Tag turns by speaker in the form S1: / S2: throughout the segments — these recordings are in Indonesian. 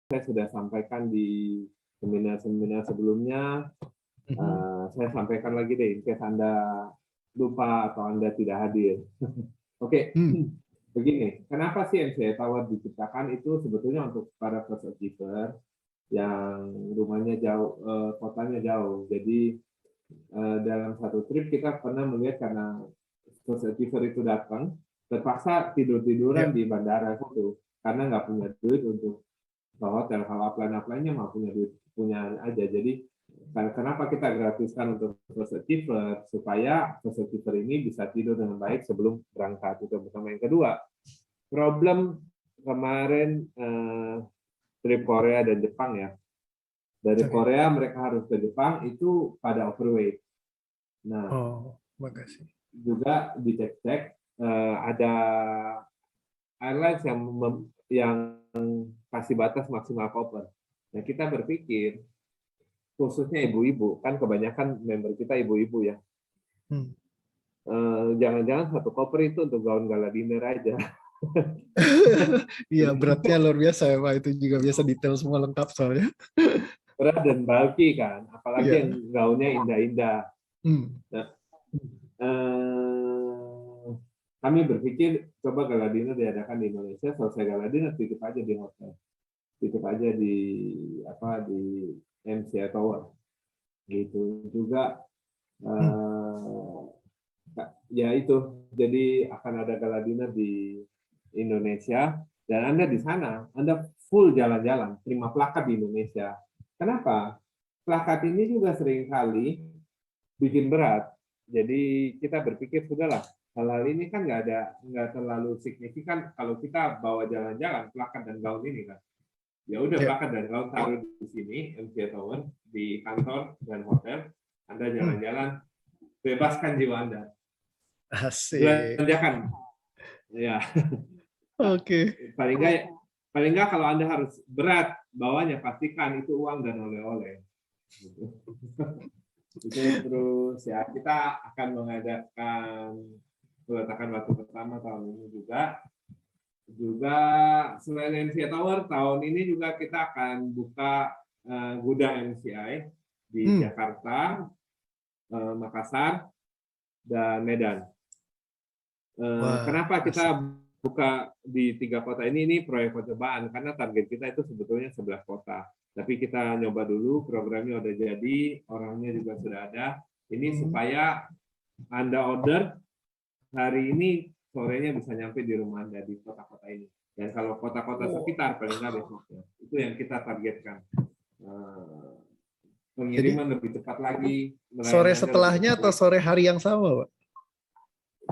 S1: saya sudah sampaikan di seminar-seminar sebelumnya. Saya sampaikan lagi deh, in case Anda lupa atau Anda tidak hadir. Oke, begini, kenapa sih MCI Tower diciptakan itu sebetulnya untuk para first achiever yang rumahnya jauh, kotanya jauh. Jadi dalam satu trip kita pernah melihat karena first achiever itu datang, terpaksa tidur-tiduran di bandara itu karena nggak punya duit untuk ke hotel. Kalau upline-nya mah punya aja. Jadi kenapa kita gratiskan untuk first achiever, supaya first achiever ini bisa tidur dengan baik sebelum berangkat. Itu pertama. Yang kedua, problem kemarin trip Korea dan Jepang ya. Dari Korea mereka harus ke Jepang itu pada overweight. Nah,
S2: makasih.
S1: juga dicek-cek ada airlines yang kasih batas maksimal koper. Nah, kita berpikir khususnya ibu-ibu, kan kebanyakan member kita ibu-ibu ya. Jangan-jangan satu koper itu untuk gaun gala dinner aja.
S2: Iya, beratnya luar biasa ya Pak, itu juga biasa detail semua lengkap soalnya.
S1: Berat dan bulky kan, apalagi yang gaunnya indah-indah. Nah, kami berpikir coba gala dinner diadakan di Indonesia, selesai gala dinner titip aja di hotel, titip aja di MCI Tower, gitu juga. Ya itu, jadi akan ada gala dinner di Indonesia dan Anda di sana, Anda full jalan-jalan, terima plakat di Indonesia. Kenapa? Plakat ini juga seringkali bikin berat. Jadi kita berpikir sudahlah, hal-hal ini kan nggak terlalu signifikan kalau kita bawa jalan-jalan plakat dan gaun ini kan. Ya udah plakat dan gaun taruh di sini MCI Tower, di kantor dan hotel, Anda jalan-jalan, bebaskan jiwa Anda.
S2: Asik.
S1: Belanjakan. Ya.
S2: Oke.
S1: Paling nggak kalau Anda harus berat bawanya, pastikan itu uang dan oleh-oleh. Itu terus ya, kita akan mengadakan peletakan batu pertama tahun ini juga selain MCI Tower, tahun ini juga kita akan buka gudang MCI di Jakarta, Makassar, dan Medan. Kenapa kita buka di 3 kota ini? Ini proyek percobaan karena target kita itu sebetulnya 11 kota. Tapi kita nyoba dulu, programnya udah jadi, orangnya juga sudah ada. Ini supaya Anda order hari ini, sorenya bisa nyampe di rumah Anda di kota-kota ini. Dan kalau kota-kota sekitar, paling nggak besoknya. Itu yang kita targetkan. Pengiriman lebih cepat lagi.
S2: Sore setelahnya atau sore hari yang sama, Pak?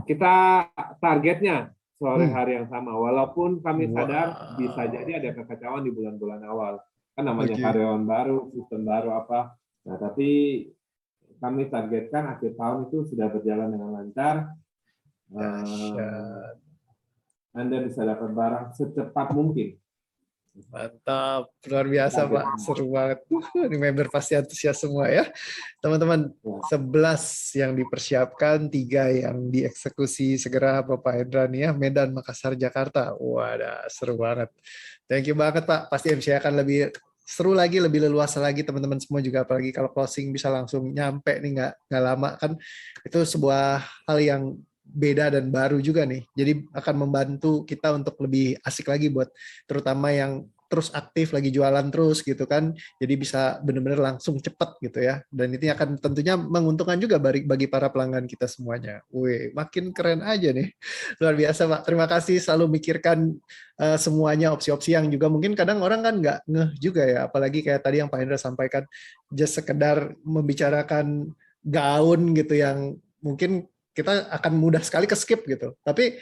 S1: Kita targetnya sore hari yang sama, walaupun kami sadar bisa jadi ada kekacauan di bulan-bulan awal, kan namanya karyawan baru, sistem baru apa. Nah, tapi kami targetkan akhir tahun itu sudah berjalan dengan lancar. Anda bisa dapat barang secepat mungkin.
S2: Mantap, luar biasa Pak, seru banget. Ini member pasti antusias semua ya. Teman-teman, 11 yang dipersiapkan, 3 yang dieksekusi segera Bapak Hendra nih ya, Medan, Makassar, Jakarta. Wadah, seru banget. Thank you banget Pak, pasti MC akan lebih seru lagi, lebih leluasa lagi teman-teman semua juga, apalagi kalau closing bisa langsung nyampe nih, nggak lama kan. Itu sebuah hal yang beda dan baru juga nih. Jadi akan membantu kita untuk lebih asik lagi buat terutama yang terus aktif lagi jualan terus gitu kan. Jadi bisa benar-benar langsung cepat gitu ya. Dan ini akan tentunya menguntungkan juga bagi para pelanggan kita semuanya. Wih, makin keren aja nih. Luar biasa Pak. Terima kasih selalu mikirkan semuanya opsi-opsi yang juga mungkin kadang orang kan nggak ngeh juga ya. Apalagi kayak tadi yang Pak Hendra sampaikan, just sekedar membicarakan gaun gitu yang mungkin kita akan mudah sekali ke skip gitu. Tapi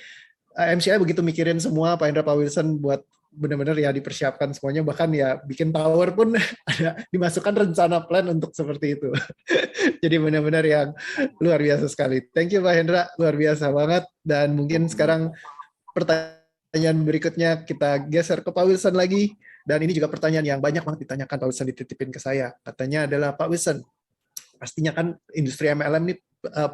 S2: MCI begitu mikirin semua, Pak Hendra, Pak Wilson buat benar-benar ya dipersiapkan semuanya, bahkan ya bikin tower pun ada dimasukkan rencana plan untuk seperti itu. Jadi benar-benar yang luar biasa sekali. Thank you Pak Hendra, luar biasa banget. Dan mungkin sekarang pertanyaan berikutnya kita geser ke Pak Wilson lagi. Dan ini juga pertanyaan yang banyak banget ditanyakan Pak Wilson, dititipin ke saya. Katanya adalah Pak Wilson, pastinya kan industri MLM ini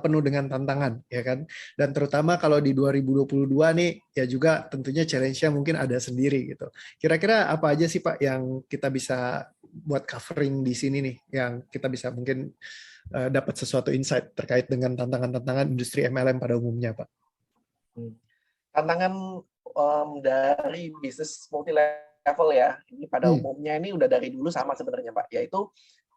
S2: penuh dengan tantangan, ya kan? Dan terutama kalau di 2022 nih, ya juga tentunya challenge-nya mungkin ada sendiri gitu. Kira-kira apa aja sih Pak yang kita bisa buat covering di sini nih, yang kita bisa mungkin dapat sesuatu insight terkait dengan tantangan-tantangan industri MLM pada umumnya, Pak?
S3: Tantangan dari bisnis multi level ya, ini pada umumnya ini udah dari dulu sama sebenarnya Pak, yaitu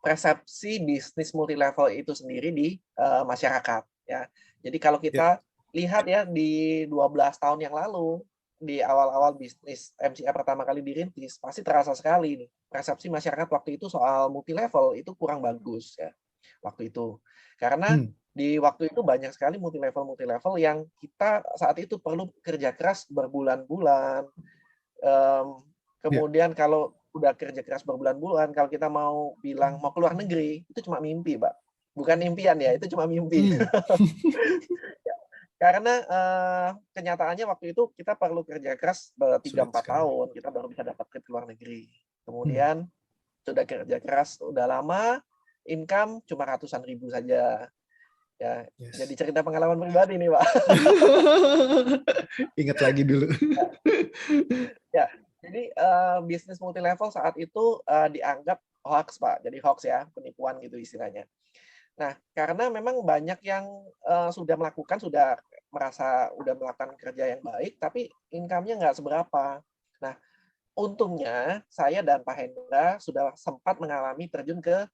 S3: persepsi bisnis multi level itu sendiri di masyarakat ya. Jadi kalau kita lihat ya di 12 tahun yang lalu, di awal-awal bisnis MCI pertama kali dirintis, pasti terasa sekali nih persepsi masyarakat waktu itu soal multi level itu kurang bagus ya waktu itu. Karena di waktu itu banyak sekali multi level yang kita saat itu perlu kerja keras berbulan-bulan. Kemudian kalau udah kerja keras berbulan-bulan, kalau kita mau bilang mau keluar negeri, itu cuma mimpi, Pak. Bukan impian ya, itu cuma mimpi. Karena kenyataannya waktu itu kita perlu kerja keras 3-4 tahun, kita baru bisa dapat ke luar negeri. Kemudian sudah kerja keras, udah lama, income cuma ratusan ribu saja. Ya, jadi cerita pengalaman pribadi nih, Pak.
S2: Ingat lagi dulu.
S3: Ya, jadi bisnis multi level saat itu dianggap hoax, Pak. Jadi hoax ya, penipuan gitu istilahnya. Nah, karena memang banyak yang sudah merasa melakukan kerja yang baik, tapi income-nya nggak seberapa. Nah, untungnya saya dan Pak Hendra sudah sempat mengalami terjun ke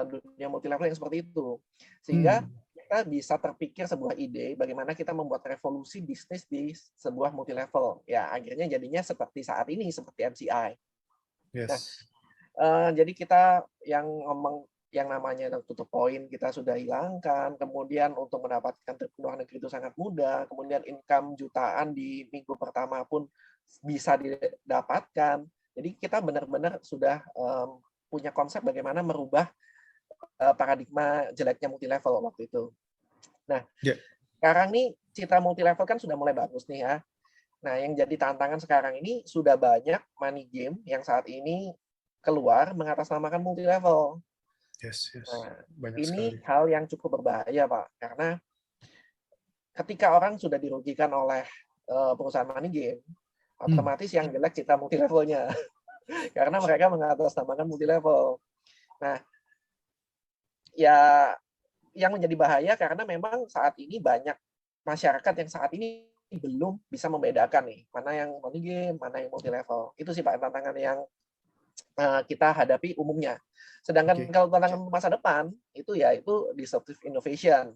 S3: dunia multi level yang seperti itu, sehingga kita bisa terpikir sebuah ide bagaimana kita membuat revolusi bisnis di sebuah multi level. Ya, akhirnya jadinya seperti saat ini, seperti MCI. Nah, jadi kita yang namanya tutup poin kita sudah hilangkan, kemudian untuk mendapatkan trip ke luar negeri itu sangat mudah, kemudian income jutaan di minggu pertama pun bisa didapatkan. Jadi kita benar-benar sudah punya konsep bagaimana merubah paradigma jeleknya multi level waktu itu. Nah, sekarang nih citra multi level kan sudah mulai bagus nih ya. Nah, yang jadi tantangan sekarang ini sudah banyak money game yang saat ini keluar mengatasnamakan multi level. Nah, ini sekali hal yang cukup berbahaya, Pak, karena ketika orang sudah dirugikan oleh perusahaan money game, otomatis yang jelek citra multi levelnya, karena mereka mengatasnamakan multi level. Nah, ya yang menjadi bahaya karena memang saat ini banyak masyarakat yang saat ini belum bisa membedakan nih mana yang money game, mana yang multi level. Itu sih Pak tantangan yang kita hadapi umumnya. Sedangkan kalau tantangan masa depan itu disruptive innovation,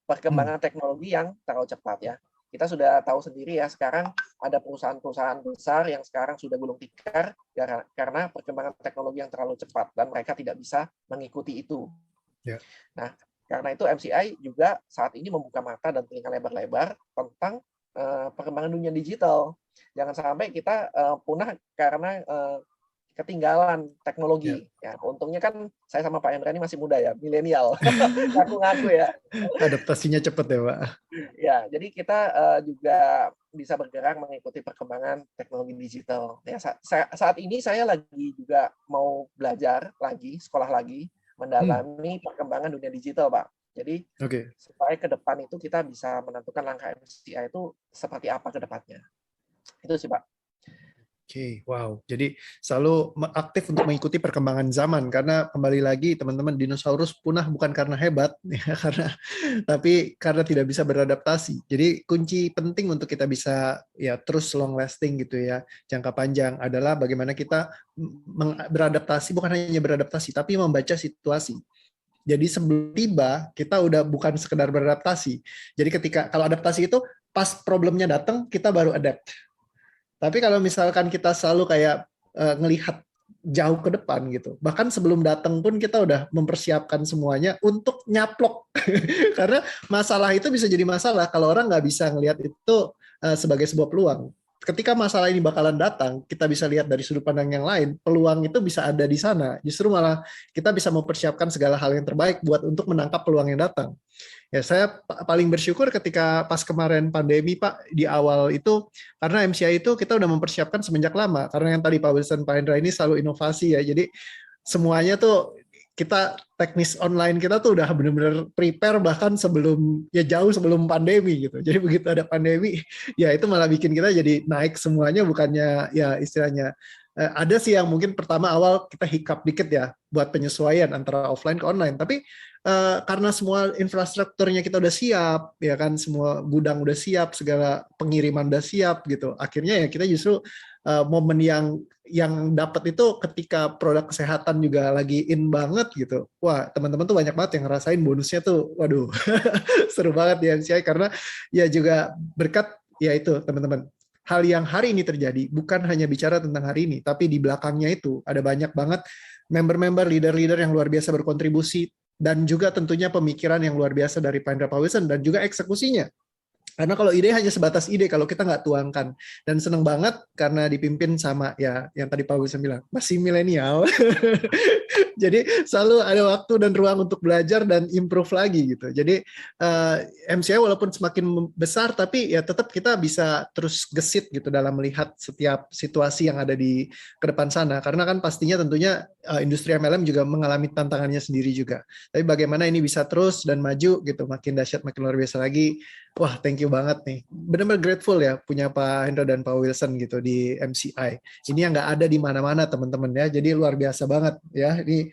S3: perkembangan teknologi yang terlalu cepat ya. Kita sudah tahu sendiri ya sekarang ada perusahaan-perusahaan besar yang sekarang sudah gulung tikar karena perkembangan teknologi yang terlalu cepat dan mereka tidak bisa mengikuti itu. Nah, karena itu MCI juga saat ini membuka mata dan telinga lebar-lebar tentang perkembangan dunia digital. Jangan sampai kita punah karena ketinggalan teknologi. Ya, untungnya kan saya sama Pak Hendra ini masih muda ya, milenial. Ngaku-ngaku ya.
S2: Adaptasinya cepat ya, Pak.
S3: Ya, jadi kita juga bisa bergerak mengikuti perkembangan teknologi digital. Ya, saat ini saya lagi juga mau belajar lagi, sekolah lagi, mendalami perkembangan dunia digital, Pak. Jadi supaya ke depan itu kita bisa menentukan langkah MCI itu seperti apa ke depannya. Itu sih, Pak.
S2: Wow. Jadi selalu aktif untuk mengikuti perkembangan zaman karena kembali lagi teman-teman dinosaurus punah bukan karena hebat ya tapi karena tidak bisa beradaptasi. Jadi kunci penting untuk kita bisa ya terus long lasting gitu ya jangka panjang adalah bagaimana kita beradaptasi, bukan hanya beradaptasi tapi membaca situasi. Jadi sebelum tiba kita udah bukan sekedar beradaptasi. Jadi kalau adaptasi itu pas problemnya datang kita baru adapt. Tapi kalau misalkan kita selalu kayak ngelihat jauh ke depan gitu, bahkan sebelum datang pun kita udah mempersiapkan semuanya untuk nyaplok. Karena masalah itu bisa jadi masalah kalau orang nggak bisa ngelihat itu sebagai sebuah peluang. Ketika masalah ini bakalan datang, kita bisa lihat dari sudut pandang yang lain, peluang itu bisa ada di sana. Justru malah kita bisa mempersiapkan segala hal yang terbaik untuk menangkap peluang yang datang. Ya, saya paling bersyukur ketika pas kemarin pandemi, Pak, di awal itu, karena MCI itu kita udah mempersiapkan semenjak lama, karena yang tadi Pak Wilson, Pak Hendra ini selalu inovasi ya, jadi semuanya tuh kita teknis online kita tuh udah benar-benar prepare bahkan jauh sebelum pandemi gitu. Jadi begitu ada pandemi, ya itu malah bikin kita jadi naik semuanya, bukannya ya istilahnya ada sih yang mungkin pertama awal kita hiccup dikit ya buat penyesuaian antara offline ke online. Tapi karena semua infrastrukturnya kita udah siap, ya kan, semua gudang udah siap, segala pengiriman udah siap gitu. Akhirnya ya kita justru momen yang dapat itu ketika produk kesehatan juga lagi in banget gitu. Wah, teman-teman tuh banyak banget yang ngerasain bonusnya tuh. Waduh, seru banget di MCI karena ya juga berkat ya itu teman-teman. Hal yang hari ini terjadi bukan hanya bicara tentang hari ini, tapi di belakangnya itu ada banyak banget member-member, leader-leader yang luar biasa berkontribusi dan juga tentunya pemikiran yang luar biasa dari Pak Hendra Pak Wilson dan juga eksekusinya. Karena kalau ide hanya sebatas ide kalau kita nggak tuangkan. Dan seneng banget karena dipimpin sama ya yang tadi Pak Wilson bilang, masih milenial. Jadi selalu ada waktu dan ruang untuk belajar dan improve lagi gitu. Jadi MCI walaupun semakin besar tapi ya tetap kita bisa terus gesit gitu dalam melihat setiap situasi yang ada di ke depan sana. Karena kan pastinya tentunya industri MLM juga mengalami tantangannya sendiri juga. Tapi bagaimana ini bisa terus dan maju gitu, makin dahsyat, makin luar biasa lagi. Wah, thank you banget nih. Benar-benar grateful ya punya Pak Hendra dan Pak Wilson gitu di MCI. Ini yang nggak ada di mana-mana teman-teman ya. Jadi luar biasa banget ya. Ini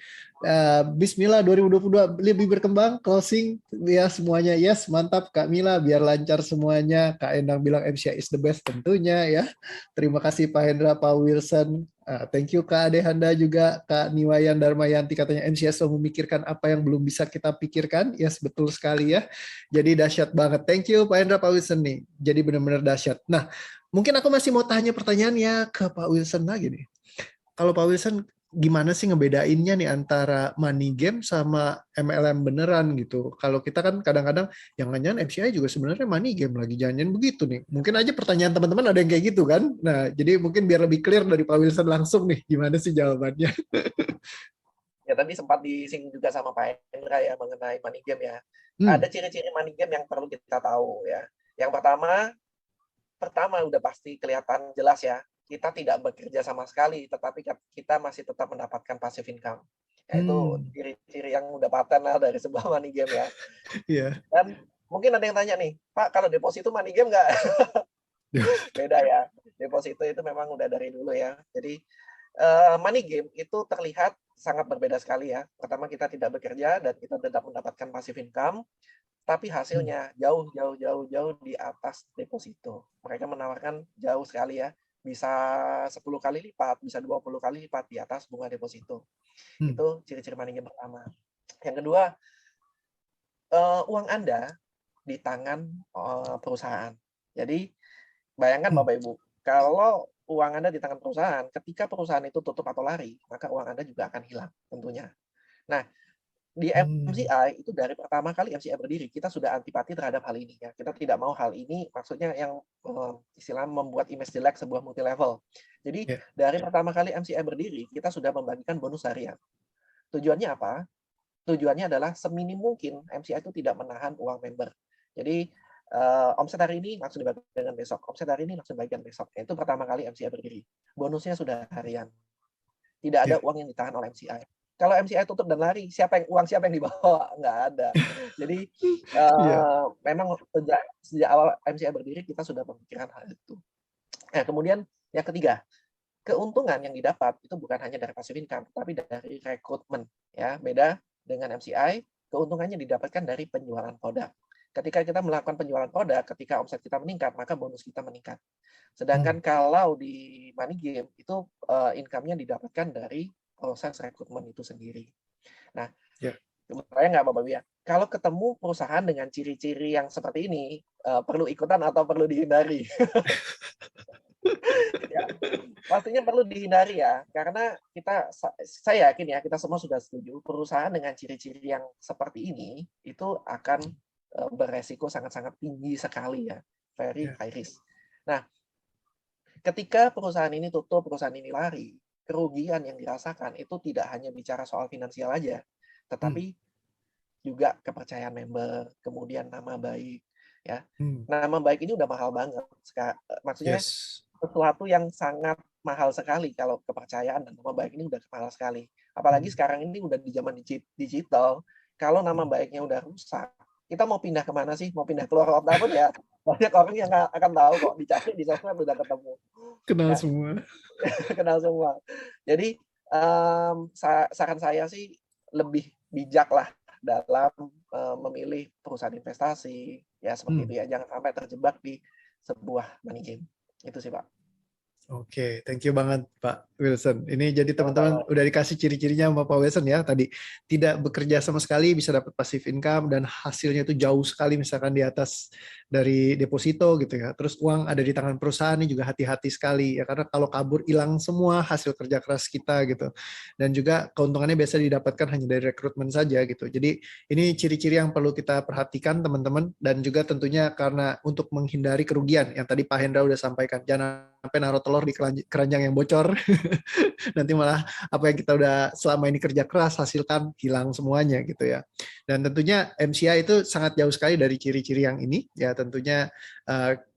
S2: Bismillah 2022 lebih berkembang, closing ya semuanya. Yes, mantap Kak Mila, biar lancar semuanya. Kak Endang bilang MCI is the best tentunya ya. Terima kasih Pak Hendra, Pak Wilson. Thank you Kak Ade Handa juga, Kak Niwayan Darmayanti katanya MCS selalu memikirkan apa yang belum bisa kita pikirkan. Yes, betul sekali ya. Jadi dahsyat banget. Thank you Pak Hendra, Pak Wilson nih. Jadi benar-benar dahsyat. Nah, mungkin aku masih mau tanya pertanyaannya ke Pak Wilson lagi nih. Kalau Pak Wilson, gimana sih ngebedainnya nih antara money game sama MLM beneran gitu? Kalau kita kan kadang-kadang yang nanya MCI juga sebenarnya money game lagi, jangan begitu nih. Mungkin aja pertanyaan teman-teman ada yang kayak gitu kan? Nah, jadi mungkin biar lebih clear dari Pak Wilson langsung nih, gimana sih jawabannya?
S3: Ya tadi sempat disinggung juga sama Pak Hendra ya mengenai money game ya. Ada ciri-ciri money game yang perlu kita tahu ya. Yang pertama udah pasti kelihatan jelas ya. Kita tidak bekerja sama sekali, tetapi kita masih tetap mendapatkan passive income. Yaitu ciri-ciri yang udah paten lah dari sebuah money game ya.
S2: Yeah.
S3: Dan mungkin ada yang tanya nih, Pak, kalau deposito money game nggak? Beda ya. Deposito itu memang udah dari dulu ya. Jadi money game itu terlihat sangat berbeda sekali ya. Pertama kita tidak bekerja dan kita tetap mendapatkan passive income, tapi hasilnya jauh di atas deposito. Mereka menawarkan jauh sekali ya. Bisa 10 kali lipat, bisa 20 kali lipat di atas bunga deposito. Itu ciri-ciri money game pertama. Yang kedua, uang Anda di tangan perusahaan. Jadi bayangkan Bapak Ibu, kalau uang Anda di tangan perusahaan, ketika perusahaan itu tutup atau lari, maka uang Anda juga akan hilang tentunya. Nah, di MCI itu dari pertama kali MCI berdiri, kita sudah antipati terhadap hal ini ya. Kita tidak mau hal ini, maksudnya yang istilah membuat image jelek sebuah multi level. Jadi dari pertama kali MCI berdiri, kita sudah membagikan bonus harian. Tujuannya apa? Tujuannya adalah seminim mungkin MCI itu tidak menahan uang member. Jadi omset hari ini langsung dibagikan besok, omset hari ini langsung dibagikan besok. Itu pertama kali MCI berdiri. Bonusnya sudah harian. Tidak ada uang yang ditahan oleh MCI. Kalau MCI tutup dan lari, siapa yang dibawa? Nggak ada. Jadi memang sejak awal MCI berdiri kita sudah memikirkan hal itu. Nah, kemudian yang ketiga, keuntungan yang didapat itu bukan hanya dari passive income, tapi dari rekrutmen. Ya, beda dengan MCI, keuntungannya didapatkan dari penjualan produk. Ketika kita melakukan penjualan produk, ketika omset kita meningkat, maka bonus kita meningkat. Sedangkan kalau di money game itu income-nya didapatkan dari proses rekrutmen itu sendiri. Nah, saya nggak Bapak ya. Kalau ketemu perusahaan dengan ciri-ciri yang seperti ini, perlu ikutan atau perlu dihindari? Ya, pastinya perlu dihindari ya, karena saya yakin ya kita semua sudah setuju perusahaan dengan ciri-ciri yang seperti ini itu akan beresiko sangat-sangat tinggi sekali ya, very high risk. Nah, ketika perusahaan ini tutup, perusahaan ini lari, kerugian yang dirasakan itu tidak hanya bicara soal finansial aja, tetapi juga kepercayaan member, kemudian nama baik, ya. Nama baik ini udah mahal banget. Maksudnya sesuatu yang sangat mahal sekali kalau kepercayaan dan nama baik ini udah mahal sekali. Apalagi sekarang ini udah di zaman digital, kalau nama baiknya udah rusak, kita mau pindah kemana sih? Mau pindah keluar kota pun ya banyak orang yang nggak akan tahu kok, dicari di sosmed udah ketemu.
S2: Kenal
S3: Ya,
S2: semua.
S3: kenal semua. Jadi saran saya sih lebih bijak lah dalam memilih perusahaan investasi, ya seperti itu ya. Jangan sampai terjebak di sebuah money game. Itu sih, Pak.
S2: Oke, thank you banget Pak Wilson. Ini jadi teman-teman udah dikasih ciri-cirinya sama Pak Wilson ya. Tadi tidak bekerja sama sekali bisa dapat passive income dan hasilnya itu jauh sekali misalkan di atas dari deposito gitu ya. Terus uang ada di tangan perusahaan ini juga hati-hati sekali ya karena kalau kabur hilang semua hasil kerja keras kita gitu. Dan juga keuntungannya biasa didapatkan hanya dari rekrutmen saja gitu. Jadi ini ciri-ciri yang perlu kita perhatikan teman-teman dan juga tentunya karena untuk menghindari kerugian yang tadi Pak Hendra udah sampaikan. Jangan sampai naruh telur di keranjang yang bocor. Nanti malah apa yang kita udah selama ini kerja keras hasilkan hilang semuanya gitu ya. Dan tentunya MCI itu sangat jauh sekali dari ciri-ciri yang ini ya tentunya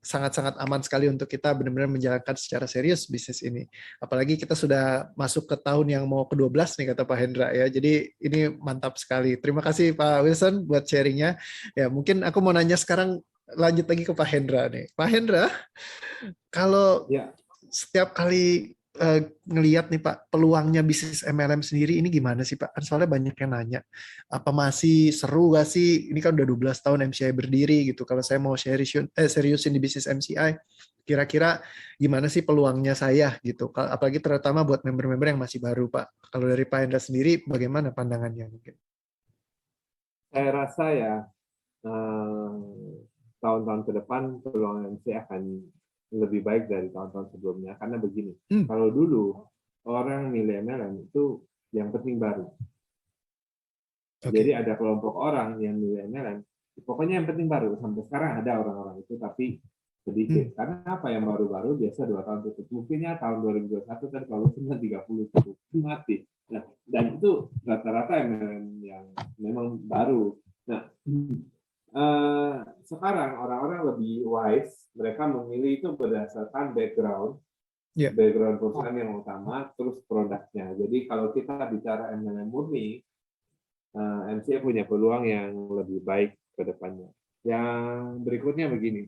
S2: sangat-sangat aman sekali untuk kita benar-benar menjalankan secara serius bisnis ini. Apalagi kita sudah masuk ke tahun yang mau ke-12 nih kata Pak Hendra ya. Jadi ini mantap sekali. Terima kasih Pak Wilson buat sharingnya. Ya mungkin aku mau nanya sekarang lanjut lagi ke Pak Hendra nih. Pak Hendra, kalau setiap kali ngelihat nih Pak, peluangnya bisnis MLM sendiri ini gimana sih Pak? Soalnya banyak yang nanya, apa masih seru gak sih? Ini kan udah 12 tahun MCI berdiri gitu. Kalau saya mau seriusin di bisnis MCI, kira-kira gimana sih peluangnya saya gitu? Apalagi terutama buat member-member yang masih baru Pak. Kalau dari Pak Hendra sendiri, bagaimana pandangannya mungkin?
S1: Saya rasa ya, tahun-tahun ke depan peluang MC akan lebih baik dari tahun-tahun sebelumnya. Karena begini, kalau dulu orang milenial itu yang penting baru. Jadi ada kelompok orang yang milenial, pokoknya yang penting baru. Sampai sekarang ada orang-orang itu, tapi sedikit. Karena apa yang baru-baru biasa 2 tahun tutup. Mungkinnya tahun 2021 kan kalau cuma 30 tutup mati. Nah, dan itu rata-rata yang memang baru. Nah, sekarang orang-orang lebih wise, mereka memilih itu berdasarkan background perusahaan yang utama, terus produknya. Jadi kalau kita bicara MLM murni, MCI punya peluang yang lebih baik ke depannya. Yang berikutnya begini,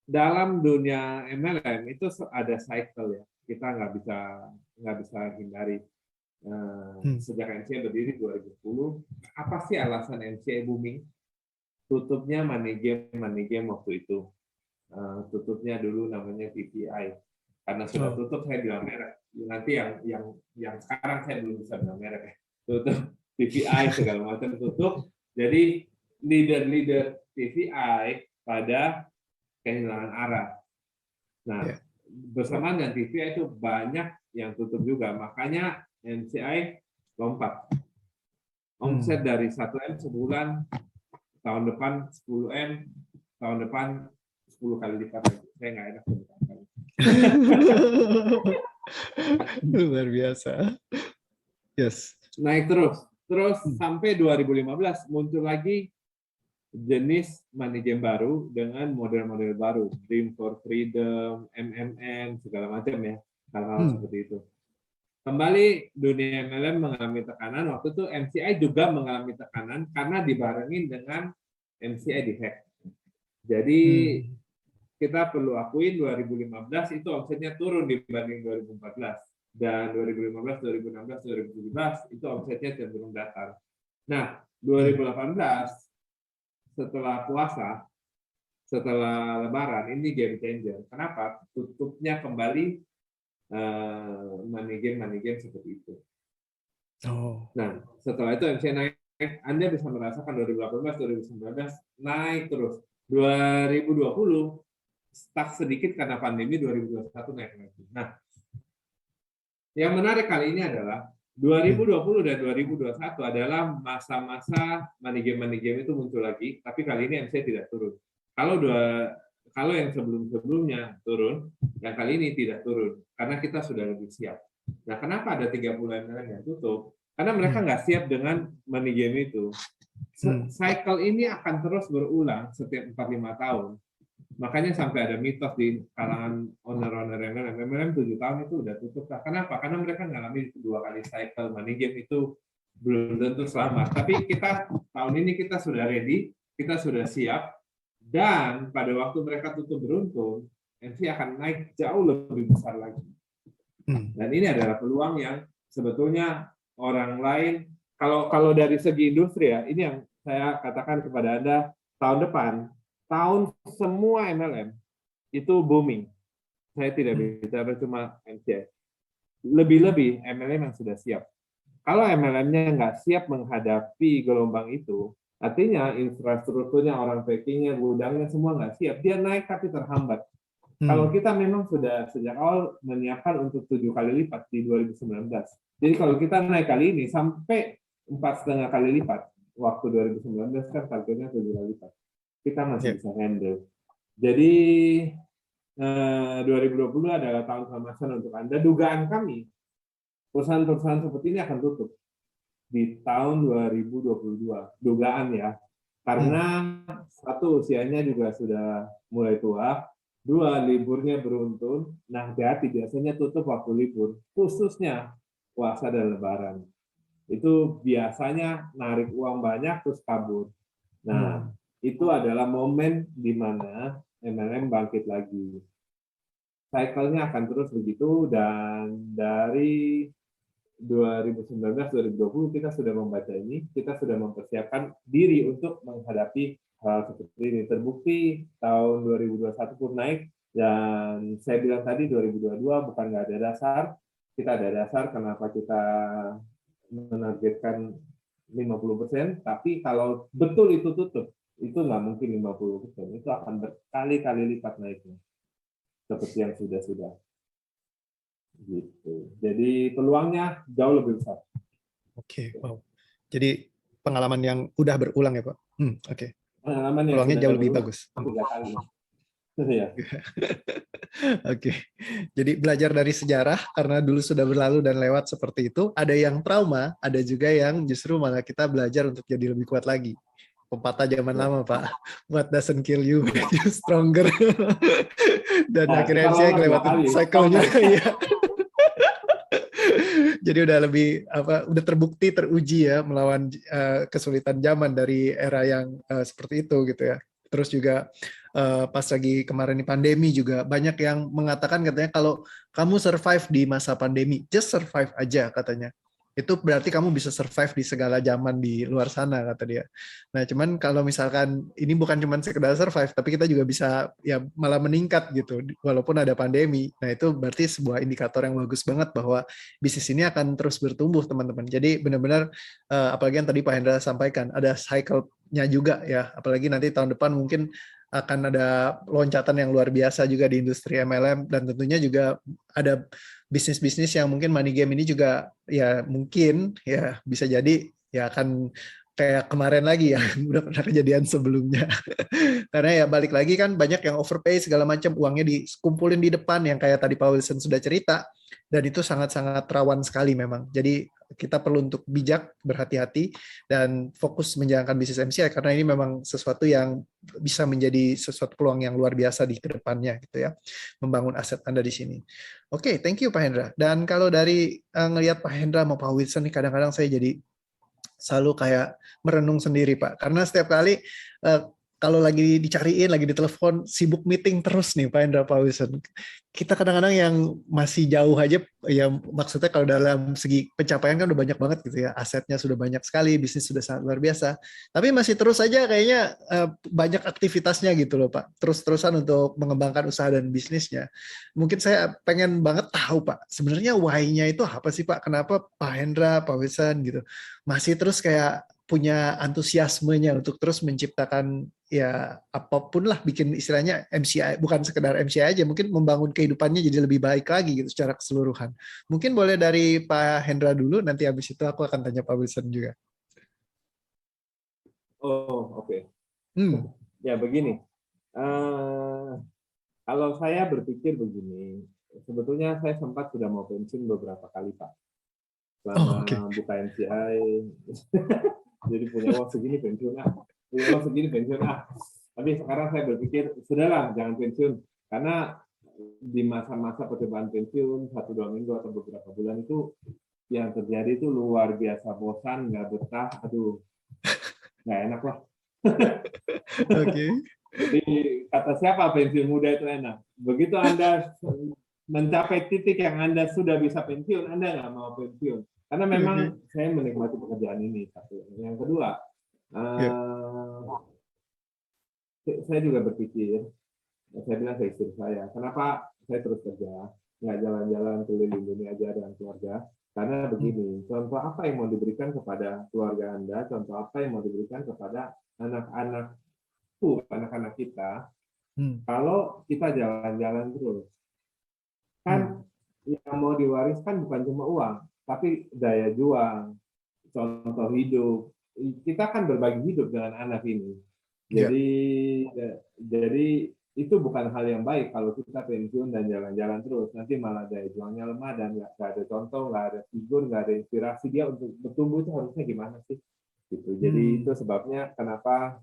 S1: dalam dunia MLM itu ada cycle ya, kita nggak bisa hindari. Sejak MCI berdiri 2010, apa sih alasan MCI booming? Tutupnya money game waktu itu. Tutupnya dulu namanya TPI. Karena sudah tutup saya bilang merek. Nanti yang sekarang saya belum bisa bilang merek ya. Tutup TPI segala macam tutup. Jadi leader TPI pada kehilangan arah. Nah, bersamaan dengan TPI itu banyak yang tutup juga. Makanya MCI lompat. Omset dari 1M sebulan, tahun depan 10M, tahun depan 10 kali lipat lagi. Saya nggak enak sebutkan.
S2: Luar biasa. Yes.
S1: Naik terus sampai 2015 muncul lagi jenis money game baru dengan model-model baru, Dream for Freedom, MMM, segala macam ya, hal-hal seperti itu. Kembali dunia MLM mengalami tekanan, waktu itu MCI juga mengalami tekanan karena dibarengin dengan MCI dihack. Jadi kita perlu akuin 2015 itu omsetnya turun dibanding 2014. Dan 2015, 2016, 2017 itu omsetnya cenderung datar. Nah, 2018 setelah puasa, setelah Lebaran, ini game changer. Kenapa? Tutupnya kembali money game seperti itu. Nah, setelah itu MC naik, Anda bisa merasakan 2018, 2019 naik terus. 2020 stuck sedikit karena pandemi, 2021 naik lagi. Nah, yang menarik kali ini adalah 2020 dan 2021 adalah masa-masa money game itu muncul lagi, tapi kali ini MC tidak turun. Kalau yang sebelum-sebelumnya turun, yang kali ini tidak turun, karena kita sudah lebih siap. Nah, kenapa ada 30 MLM yang tutup? Karena mereka nggak siap dengan money game itu. Cycle ini akan terus berulang setiap 4-5 tahun. Makanya sampai ada mitos di kalangan owner-owner MLM 7 tahun itu udah tutup. Kenapa? Karena mereka ngalami 2 kali cycle money game itu belum tentu selamat. Tapi kita tahun ini kita sudah ready, kita sudah siap, dan pada waktu mereka tutup beruntung, MC akan naik jauh lebih besar lagi. Dan ini adalah peluang yang sebetulnya orang lain, kalau dari segi industri ya, ini yang saya katakan kepada Anda, tahun depan, tahun semua MLM itu booming. Saya tidak bicara cuma MC. Lebih-lebih MLM yang sudah siap. Kalau MLM-nya nggak siap menghadapi gelombang itu, artinya infrastrukturnya, orang packingnya, gudangnya semua nggak siap. Dia naik tapi terhambat. Kalau kita memang sudah sejak awal menyiapkan untuk 7 kali lipat di 2019. Jadi kalau kita naik kali ini sampai 4,5 kali lipat, waktu 2019 kan targetnya 7 kali lipat. Kita masih bisa handle. Jadi 2020 adalah tahun keemasan untuk Anda. Dugaan kami, perusahaan-perusahaan seperti ini akan tutup di tahun 2022. Dugaan ya. Karena satu, usianya juga sudah mulai tua. 2, liburnya beruntun. Nah, hati-hati biasanya tutup waktu libur. Khususnya puasa dan lebaran. Itu biasanya narik uang banyak terus kabur. Nah, itu adalah momen di mana MLM bangkit lagi. Cycle-nya akan terus begitu, dan dari 2019-2020 kita sudah membaca ini, kita sudah mempersiapkan diri untuk menghadapi hal seperti ini. Terbukti tahun 2021 pun naik, dan saya bilang tadi 2022 bukan nggak ada dasar, kita ada dasar kenapa kita menargetkan 50%, tapi kalau betul itu tutup, itu nggak mungkin 50%, itu akan berkali-kali lipat naiknya, seperti yang sudah-sudah. Gitu. Jadi peluangnya jauh lebih besar.
S2: Oke, wow. Jadi pengalaman yang udah berulang ya, Pak? Oke.
S1: Pengalaman yang
S2: peluangnya jauh lebih bagus.
S1: 3 kali. Ya.
S2: Oke. Jadi belajar dari sejarah karena dulu sudah berlalu dan lewat seperti itu. Ada yang trauma, ada juga yang justru malah kita belajar untuk jadi lebih kuat lagi. Pepatah zaman lama, Pak. What doesn't kill you make you stronger. Dan akhirnya saya ngelewatin cycle-nya. Jadi udah lebih udah terbukti, teruji ya melawan kesulitan zaman dari era yang seperti itu gitu ya. Terus juga pas lagi kemarin di pandemi juga banyak yang mengatakan katanya kalau kamu survive di masa pandemi, just survive aja katanya. Itu berarti kamu bisa survive di segala zaman di luar sana kata dia. Nah, cuman kalau misalkan ini bukan cuma sekedar survive, tapi kita juga bisa ya malah meningkat gitu walaupun ada pandemi. Nah, itu berarti sebuah indikator yang bagus banget bahwa bisnis ini akan terus bertumbuh, teman-teman. Jadi benar-benar apalagi yang tadi Pak Hendra sampaikan, ada cycle-nya juga ya. Apalagi nanti tahun depan mungkin akan ada loncatan yang luar biasa juga di industri MLM, dan tentunya juga ada bisnis-bisnis yang mungkin money game ini juga ya mungkin ya bisa jadi ya akan kayak kemarin lagi ya, udah pernah kejadian sebelumnya. Karena ya balik lagi kan banyak yang overpay segala macam, uangnya dikumpulin di depan yang kayak tadi Pak Wilson sudah cerita, dan itu sangat-sangat rawan sekali memang. Jadi kita perlu untuk bijak, berhati-hati, dan fokus menjalankan bisnis MCI karena ini memang sesuatu yang bisa menjadi sesuatu peluang yang luar biasa di kedepannya gitu ya, membangun aset Anda di sini. Oke, thank you Pak Hendra. Dan kalau dari ngelihat Pak Hendra mau Pak Wilson nih, kadang-kadang saya jadi selalu kayak merenung sendiri Pak, karena setiap kali kalau lagi dicariin, lagi ditelepon, sibuk meeting terus nih Pak Hendra, Pak Wilson. Kita kadang-kadang yang masih jauh aja, ya maksudnya kalau dalam segi pencapaian kan udah banyak banget gitu ya, asetnya sudah banyak sekali, bisnis sudah sangat luar biasa. Tapi masih terus aja kayaknya banyak aktivitasnya gitu loh Pak, terus-terusan untuk mengembangkan usaha dan bisnisnya. Mungkin saya pengen banget tahu Pak, sebenarnya why-nya itu apa sih Pak? Kenapa Pak Hendra, Pak Wilson gitu masih terus kayak punya antusiasmenya untuk terus menciptakan ya apapun lah, bikin istilahnya MCI, bukan sekedar MCI aja, mungkin membangun kehidupannya jadi lebih baik lagi gitu secara keseluruhan. Mungkin boleh dari Pak Hendra dulu, nanti habis itu aku akan tanya Pak Wilson juga.
S1: Oh, oke. Ya begini, kalau saya berpikir begini, sebetulnya saya sempat sudah mau pensiun beberapa kali Pak, selama buka MCI. Jadi punya uang segini pensiun punya uang segini pensiun Tapi sekarang saya berpikir, sudahlah, jangan pensiun. Karena di masa-masa percobaan pensiun, 1-2 minggu atau beberapa bulan itu, yang terjadi itu luar biasa bosan, nggak betah, aduh, nggak enak lah.
S2: Oke.
S1: Jadi kata siapa pensiun muda itu enak? Begitu Anda mencapai titik yang Anda sudah bisa pensiun, Anda nggak mau pensiun. Karena memang saya menikmati pekerjaan ini. Satu. Yang kedua, saya juga berpikir, saya bilang ke istri saya, kenapa saya terus kerja, nggak jalan-jalan keliling dunia aja dengan keluarga? Karena begini, contoh apa yang mau diberikan kepada keluarga Anda, contoh apa yang mau diberikan kepada anak-anak kita, kalau kita jalan-jalan terus. Kan yang mau diwariskan bukan cuma uang, tapi daya juang, contoh hidup. Kita kan berbagi hidup dengan anak ini. Jadi itu bukan hal yang baik kalau kita pensiun dan jalan-jalan terus. Nanti malah daya juangnya lemah dan nggak ada contoh, nggak ada figur, nggak ada inspirasi dia untuk bertumbuh itu harusnya gimana sih? Gitu. Jadi itu sebabnya kenapa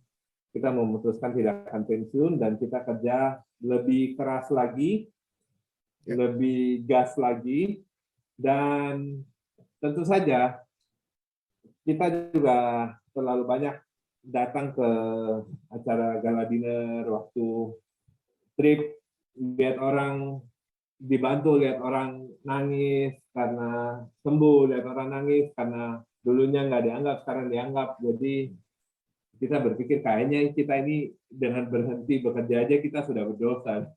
S1: kita memutuskan tidak akan pensiun dan kita kerja lebih keras lagi, lebih gas lagi, dan tentu saja kita juga terlalu banyak datang ke acara gala dinner, waktu trip, lihat orang dibantu, lihat orang nangis karena sembuh, lihat orang nangis karena dulunya nggak dianggap, sekarang dianggap. Jadi kita berpikir kayaknya kita ini dengan berhenti bekerja aja kita sudah berdosa.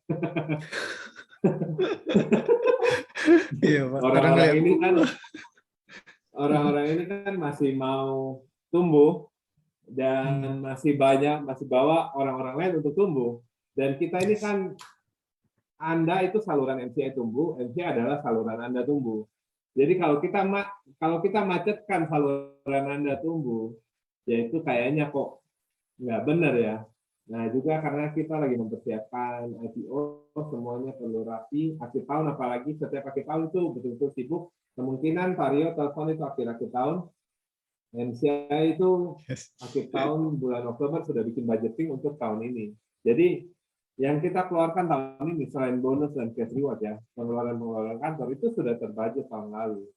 S1: Orang-orang ini kan masih mau tumbuh dan masih bawa orang-orang lain untuk tumbuh. Dan kita ini kan, Anda itu saluran MCI tumbuh, MCI adalah saluran Anda tumbuh. Jadi kalau kita macetkan saluran Anda tumbuh, ya itu kayaknya kok nggak benar ya. Nah juga karena kita lagi mempersiapkan IPO, semuanya perlu rapi. Akhir tahun apalagi, setiap akhir tahun itu betul-betul sibuk. Kemungkinan Pak Rio telepon itu akhir-akhir tahun. MCI itu akhir tahun bulan Oktober sudah bikin budgeting untuk tahun ini. Jadi yang kita keluarkan tahun ini selain bonus dan cash reward ya, pengeluaran kantor itu sudah terbudget tahun lalu.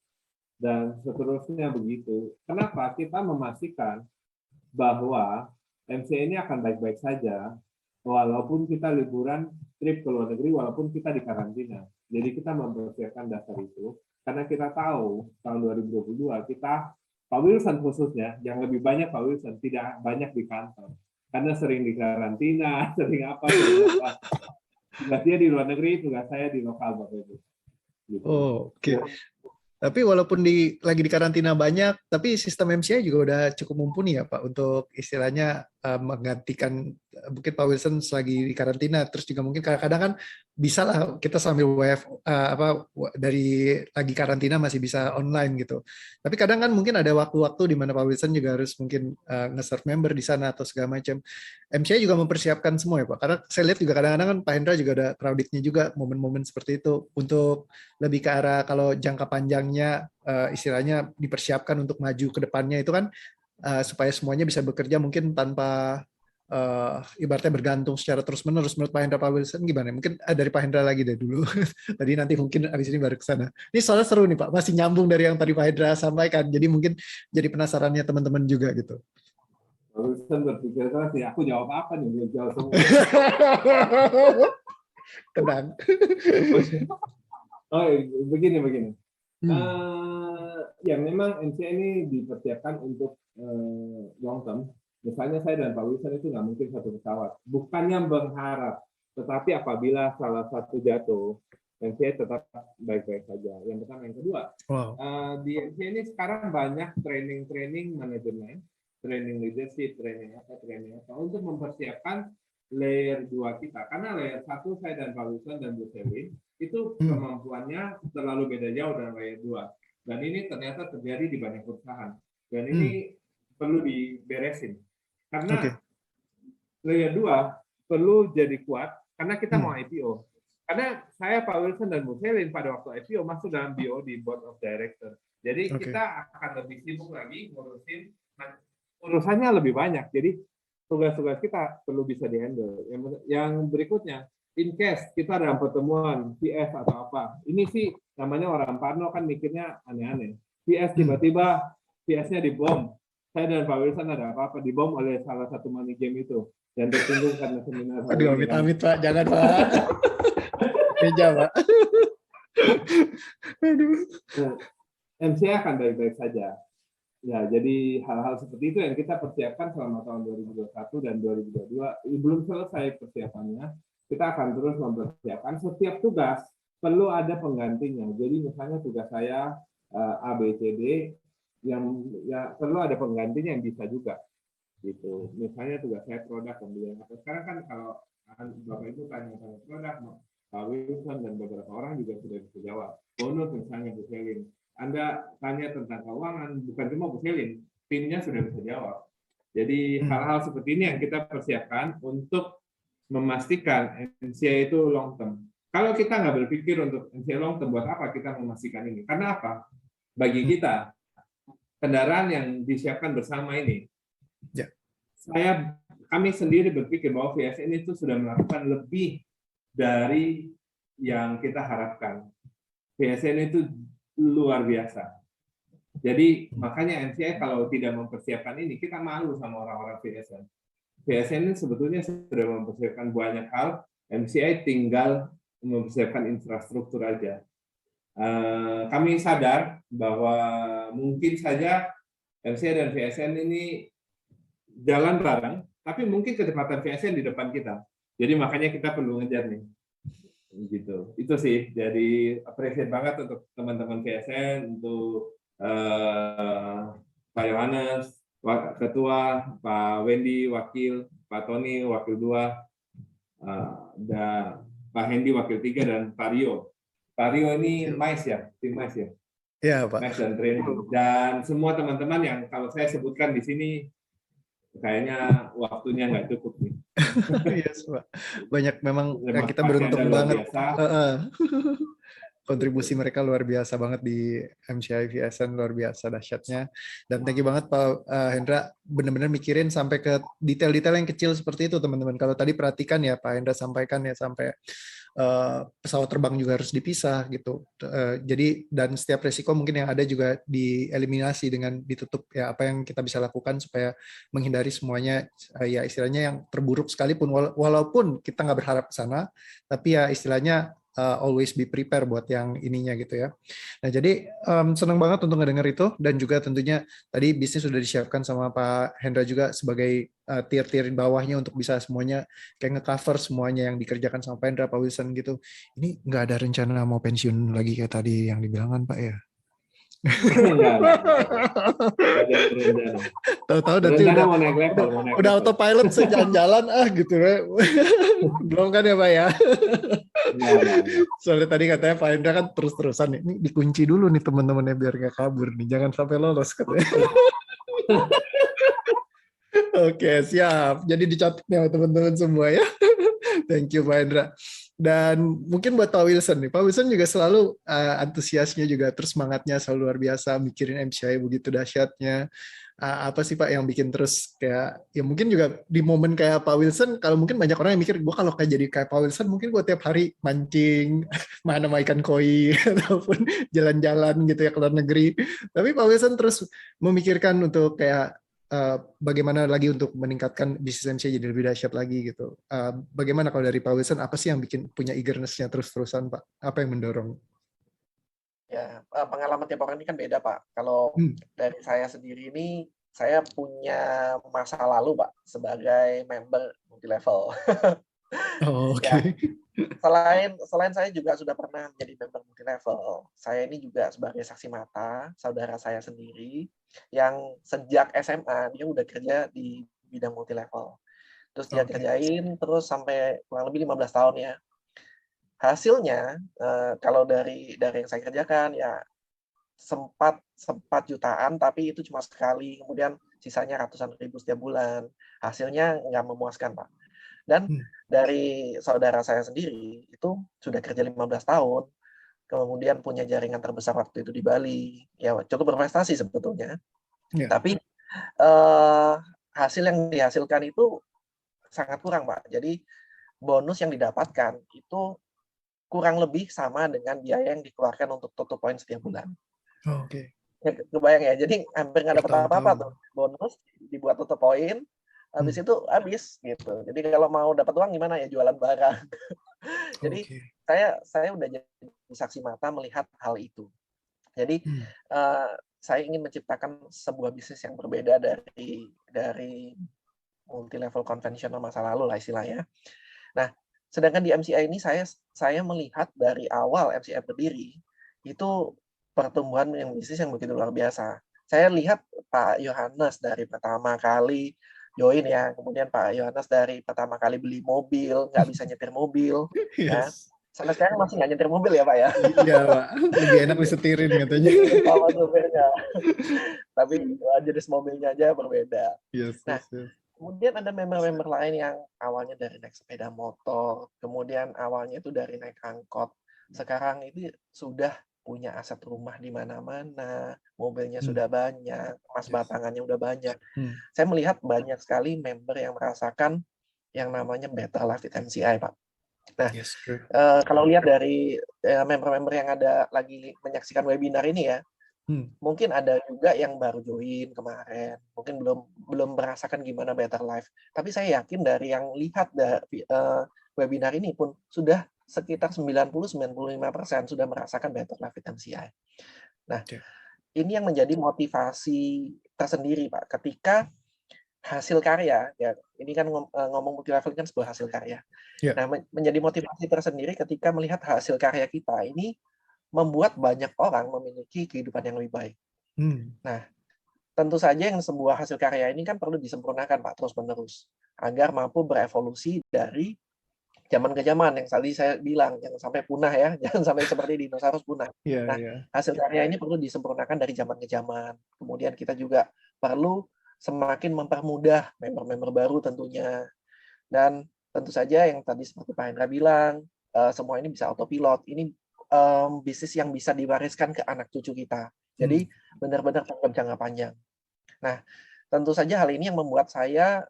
S1: Dan seterusnya begitu. Kenapa? Kita memastikan bahwa MCI ini akan baik-baik saja, walaupun kita liburan trip ke luar negeri, walaupun kita di karantina. Jadi kita mempersiapkan dasar itu, karena kita tahu tahun 2022 kita, Pak Wilson khususnya, yang lebih banyak Pak Wilson, tidak banyak di kantor. Karena sering di karantina, sering apa. Tugas dia di luar negeri, tugas saya di lokal, Bapak Ibu. Gitu.
S2: Oh, oke. Tapi walaupun lagi di karantina banyak, tapi sistem MCI juga udah cukup mumpuni ya Pak untuk istilahnya menggantikan mungkin Pak Wilson selagi di karantina. Terus juga mungkin kadang-kadang kan bisa lah kita sambil dari lagi karantina masih bisa online gitu. Tapi kadang kan mungkin ada waktu-waktu di mana Pak Wilson juga harus mungkin nge-serve member di sana atau segala macam. MCI juga mempersiapkan semua ya Pak. Karena saya lihat juga kadang-kadang kan Pak Hendra juga ada crowded-nya juga momen-momen seperti itu untuk lebih ke arah kalau jangka panjangnya istilahnya dipersiapkan untuk maju ke depannya itu kan supaya semuanya bisa bekerja mungkin tanpa ibaratnya bergantung secara terus-menerus. Menurut Pak Hendra, Pak Wilson gimana? Mungkin dari Pak Hendra lagi deh dulu. Tadi nanti mungkin abis ini baru ke sana. Ini soalnya seru nih Pak, masih nyambung dari yang tadi Pak Hendra sampaikan. Jadi mungkin jadi penasarannya teman-teman juga gitu.
S1: Pak Wilson berpikir keras nih, aku jawab apa nih? Belum jawab semua.
S2: Tenang.
S1: Oh, begini. Ya memang MCI ini dipersiapkan untuk long term. Misalnya saya dan Pak Wilson itu nggak mungkin satu pesawat. Bukannya berharap, tetapi apabila salah satu jatuh, MCI tetap baik-baik saja. Yang pertama, yang kedua, di MCI ini sekarang banyak training manajemen, training leadership, training apa untuk mempersiapkan layer 2 kita. Karena layer 1 saya dan Pak Wilson dan Bu Selin itu kemampuannya terlalu beda jauh dengan layer 2. Dan ini ternyata terjadi di banyak perusahaan. Dan ini perlu diberesin. Karena layer 2 perlu jadi kuat karena kita mau IPO. Karena saya, Pak Wilson, dan Bu Selin pada waktu IPO masuk dalam BO di Board of Director. Jadi kita akan lebih sibuk lagi ngurusin, urusannya lebih banyak. Jadi tugas-tugas kita perlu bisa dihandle. Yang berikutnya, in case kita ada pertemuan PS atau apa, ini sih namanya orang Parno kan mikirnya aneh-aneh. PS tiba-tiba PS-nya dibom. Saya dan Pak Wilson ada apa-apa dibom oleh salah satu money game itu dan tersinggung karena seminar.
S2: Aduh, amit-amit Pak, jangan Pak. Meja Pak. Aduh.
S1: MCA akan baik-baik saja. Ya, jadi hal-hal seperti itu yang kita persiapkan selama tahun 2021 dan 2022. Belum selesai persiapannya, kita akan terus mempersiapkan. Setiap tugas perlu ada penggantinya. Jadi misalnya tugas saya A, B, C, D, yang ya perlu ada penggantinya yang bisa juga. Gitu. Misalnya tugas saya produk pembelian. Sekarang kan kalau Bapak Ibu tanya produk, Pak Wilson dan beberapa orang juga sudah bisa jawab. Bonus misalnya Bu Selin. Anda tanya tentang keuangan, bukan cuma Bu Selin, timnya sudah bisa jawab. Jadi hal-hal seperti ini yang kita persiapkan untuk memastikan MCA itu long term. Kalau kita nggak berpikir untuk MCA long term, buat apa kita memastikan ini? Karena apa? Bagi kita, kendaraan yang disiapkan bersama ini, kami sendiri berpikir bahwa VSN itu sudah melakukan lebih dari yang kita harapkan. VSN itu luar biasa. Jadi makanya MCI kalau tidak mempersiapkan ini, kita malu sama orang-orang VSN. VSN ini sebetulnya sudah mempersiapkan banyak hal, MCI tinggal mempersiapkan infrastruktur aja. Kami sadar bahwa mungkin saja MCI dan VSN ini jalan bareng, tapi mungkin kecepatan VSN di depan kita. Jadi makanya kita perlu ngejar nih. Gitu. Itu sih. Jadi appreciate banget untuk teman-teman VSN, untuk Pak Yohanes, Ketua, Pak Wendy, Wakil, Pak Tony, Wakil 2, dan Pak Hendy, Wakil 3, dan Pak Rio. Pak Rio ini MICE ya? Tim MICE ya?
S2: Iya, Pak.
S1: MICE dan training. Dan semua teman-teman yang kalau saya sebutkan di sini, kayaknya waktunya nggak cukup nih.
S2: Yes, Pak. Banyak memang kita beruntung banget. Kontribusi mereka luar biasa banget di MCI VSN, luar biasa dahsyatnya. Dan thank you banget Pak Hendra, benar-benar mikirin sampai ke detail-detail yang kecil seperti itu teman-teman. Kalau tadi perhatikan ya Pak Hendra sampaikan ya sampai pesawat terbang juga harus dipisah gitu. Jadi dan setiap resiko mungkin yang ada juga dieliminasi dengan ditutup ya apa yang kita bisa lakukan supaya menghindari semuanya ya istilahnya yang terburuk sekalipun walaupun kita nggak berharap ke sana, tapi ya istilahnya always be prepare buat yang ininya gitu ya. Nah jadi senang banget untuk ngedenger itu dan juga tentunya tadi bisnis sudah disiapkan sama Pak Hendra juga sebagai tier-tier bawahnya untuk bisa semuanya kayak nge-cover semuanya yang dikerjakan sama Pak Hendra, Pak Wilson gitu. Ini nggak ada rencana mau pensiun lagi kayak tadi yang dibilangan Pak ya? Tahu-tahu nanti udah autopilot sejalan-jalan gitu ya. Belum kan ya Pak ya? Soalnya tadi katanya Pak Hendra kan terus-terusan ini dikunci dulu nih teman-temannya biar nggak kabur nih, jangan sampai lolos katanya. Oke, siap. Jadi dicatat nih teman-teman semua ya. Thank you Pak Hendra. Dan mungkin buat Pak Wilson nih, Pak Wilson juga selalu antusiasnya juga terus semangatnya selalu luar biasa mikirin MCI begitu dahsyatnya. Apa sih Pak yang bikin terus kayak ya mungkin juga di momen kayak Pak Wilson, kalau mungkin banyak orang yang mikir gue kalau kayak jadi kayak Pak Wilson mungkin gue tiap hari mancing mana sama ikan koi ataupun jalan-jalan gitu ya ke luar negeri. Tapi Pak Wilson terus memikirkan untuk kayak bagaimana lagi untuk meningkatkan bisnis MCI jadi lebih dahsyat lagi gitu. Bagaimana kalau dari Pak Wilson, apa sih yang bikin punya eagerness-nya terus-terusan Pak? Apa yang mendorong?
S3: Ya, pengalaman tiap orang ini kan beda Pak. Kalau dari saya sendiri ini, saya punya masa lalu Pak sebagai member multi-level.
S2: Oh, oke. Okay.
S3: Ya, selain saya juga sudah pernah menjadi member multi-level, saya ini juga sebagai saksi mata, saudara saya sendiri, yang sejak SMA dia udah kerja di bidang multi-level. Terus dia kerjain terus sampai kurang lebih 15 tahun ya. Hasilnya, kalau dari yang saya kerjakan, ya sempat jutaan, tapi itu cuma sekali, kemudian sisanya ratusan ribu setiap bulan. Hasilnya nggak memuaskan Pak. Dan dari saudara saya sendiri itu sudah kerja 15 tahun, kemudian punya jaringan terbesar waktu itu di Bali, ya cukup berprestasi sebetulnya. Yeah. Tapi hasil yang dihasilkan itu sangat kurang, Pak. Jadi bonus yang didapatkan itu kurang lebih sama dengan biaya yang dikeluarkan untuk tutup poin setiap bulan.
S2: Oke.
S3: Ya, kebayang ya, jadi hampir nggak dapat apa-apa tuh. Bonus dibuat tutup poin, habis itu habis gitu. Jadi kalau mau dapat uang gimana ya, jualan barang. Jadi saya udah jadi saksi mata melihat hal itu. Jadi saya ingin menciptakan sebuah bisnis yang berbeda dari multi level konvensional masa lalu lah istilahnya. Nah, sedangkan di MCI ini saya melihat dari awal MCI berdiri itu pertumbuhan yang bisnis yang begitu luar biasa. Saya lihat Pak Yohanes dari pertama kali join ya, kemudian Pak Yohanes dari pertama kali beli mobil, nggak bisa nyetir mobil, ya. Sampai sekarang masih nggak nyetir mobil ya Pak ya?
S2: Iya Pak, lebih enak disetirin katanya.
S3: Sama supirnya. Tapi jenis mobilnya aja berbeda. Nah, kemudian ada member-member lain yang awalnya dari naik sepeda motor, kemudian awalnya itu dari naik angkot. Sekarang itu sudah punya aset rumah di mana-mana, mobilnya sudah banyak, emas batangannya udah banyak. Saya melihat banyak sekali member yang merasakan yang namanya better life with MCI, Pak. Nah, kalau lihat dari member-member yang ada lagi menyaksikan webinar ini ya, mungkin ada juga yang baru join kemarin, mungkin belum merasakan gimana better life. Tapi saya yakin dari yang lihat dari webinar ini pun sudah sekitar 90-95% sudah merasakan better life with MCI. Nah, ini yang menjadi motivasi tersendiri, Pak. Ketika hasil karya, ya ini kan ngomong multi level kan sebuah hasil karya. Nah, menjadi motivasi tersendiri ketika melihat hasil karya kita ini membuat banyak orang memiliki kehidupan yang lebih baik. Nah, tentu saja yang sebuah hasil karya ini kan perlu disempurnakan, Pak, terus-menerus agar mampu berevolusi dari zaman ke zaman yang tadi saya bilang, jangan sampai punah ya, jangan sampai seperti dinosaurus punah. Hasil karya ini perlu disempurnakan dari zaman ke zaman. Kemudian kita juga perlu semakin mempermudah member-member baru tentunya. Dan tentu saja yang tadi seperti Pak Hendra bilang, semua ini bisa autopilot. Ini bisnis yang bisa diwariskan ke anak cucu kita. Jadi benar-benar jangka panjang. Nah, tentu saja hal ini yang membuat saya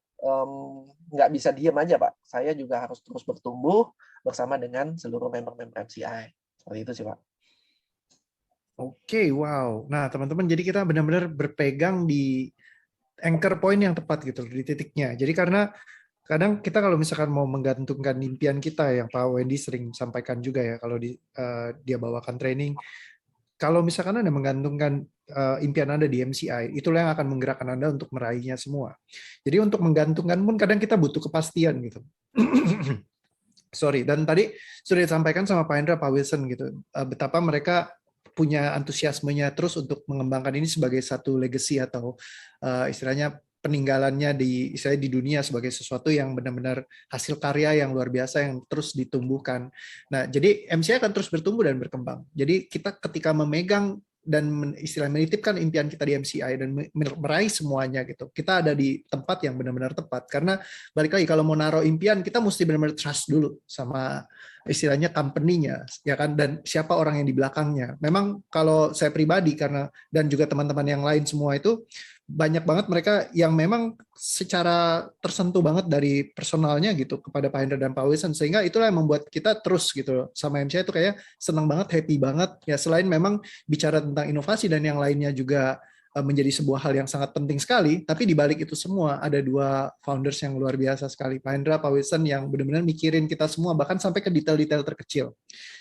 S3: nggak bisa diam aja, Pak. Saya juga harus terus bertumbuh bersama dengan seluruh member-member MCI. Seperti itu sih, Pak.
S2: Oke, wow. Nah, teman-teman, jadi kita benar-benar berpegang di anchor point yang tepat gitu, di titiknya. Jadi karena kadang kita kalau misalkan mau menggantungkan impian kita, yang Pak Wendy sering sampaikan juga ya, kalau dia bawakan training, kalau misalkan Anda menggantungkan impian Anda di MCI, itulah yang akan menggerakkan Anda untuk meraihnya semua. Jadi untuk menggantungkan pun kadang kita butuh kepastian gitu. Sorry, dan tadi sudah disampaikan sama Pak Hendra, Pak Wilson gitu, betapa mereka punya antusiasmenya terus untuk mengembangkan ini sebagai satu legacy atau istilahnya peninggalannya di dunia sebagai sesuatu yang benar-benar hasil karya yang luar biasa yang terus ditumbuhkan. Nah, jadi MCI akan terus bertumbuh dan berkembang. Jadi kita ketika memegang dan istilahnya menitipkan impian kita di MCI dan meraih semuanya gitu, kita ada di tempat yang benar-benar tepat. Karena balik lagi kalau mau naruh impian, kita mesti benar-benar trust dulu sama istilahnya company-nya, ya kan, dan siapa orang yang di belakangnya. Memang kalau saya pribadi karena dan juga teman-teman yang lain semua itu banyak banget mereka yang memang secara tersentuh banget dari personalnya gitu kepada Pak Hendra dan Pak Wilson, sehingga itulah yang membuat kita terus gitu sama MCI itu kayak senang banget, happy banget ya. Selain memang bicara tentang inovasi dan yang lainnya juga menjadi sebuah hal yang sangat penting sekali, tapi di balik itu semua ada dua founders yang luar biasa sekali, Pak Hendra, Pak Wilson, yang benar-benar mikirin kita semua bahkan sampai ke detail-detail terkecil.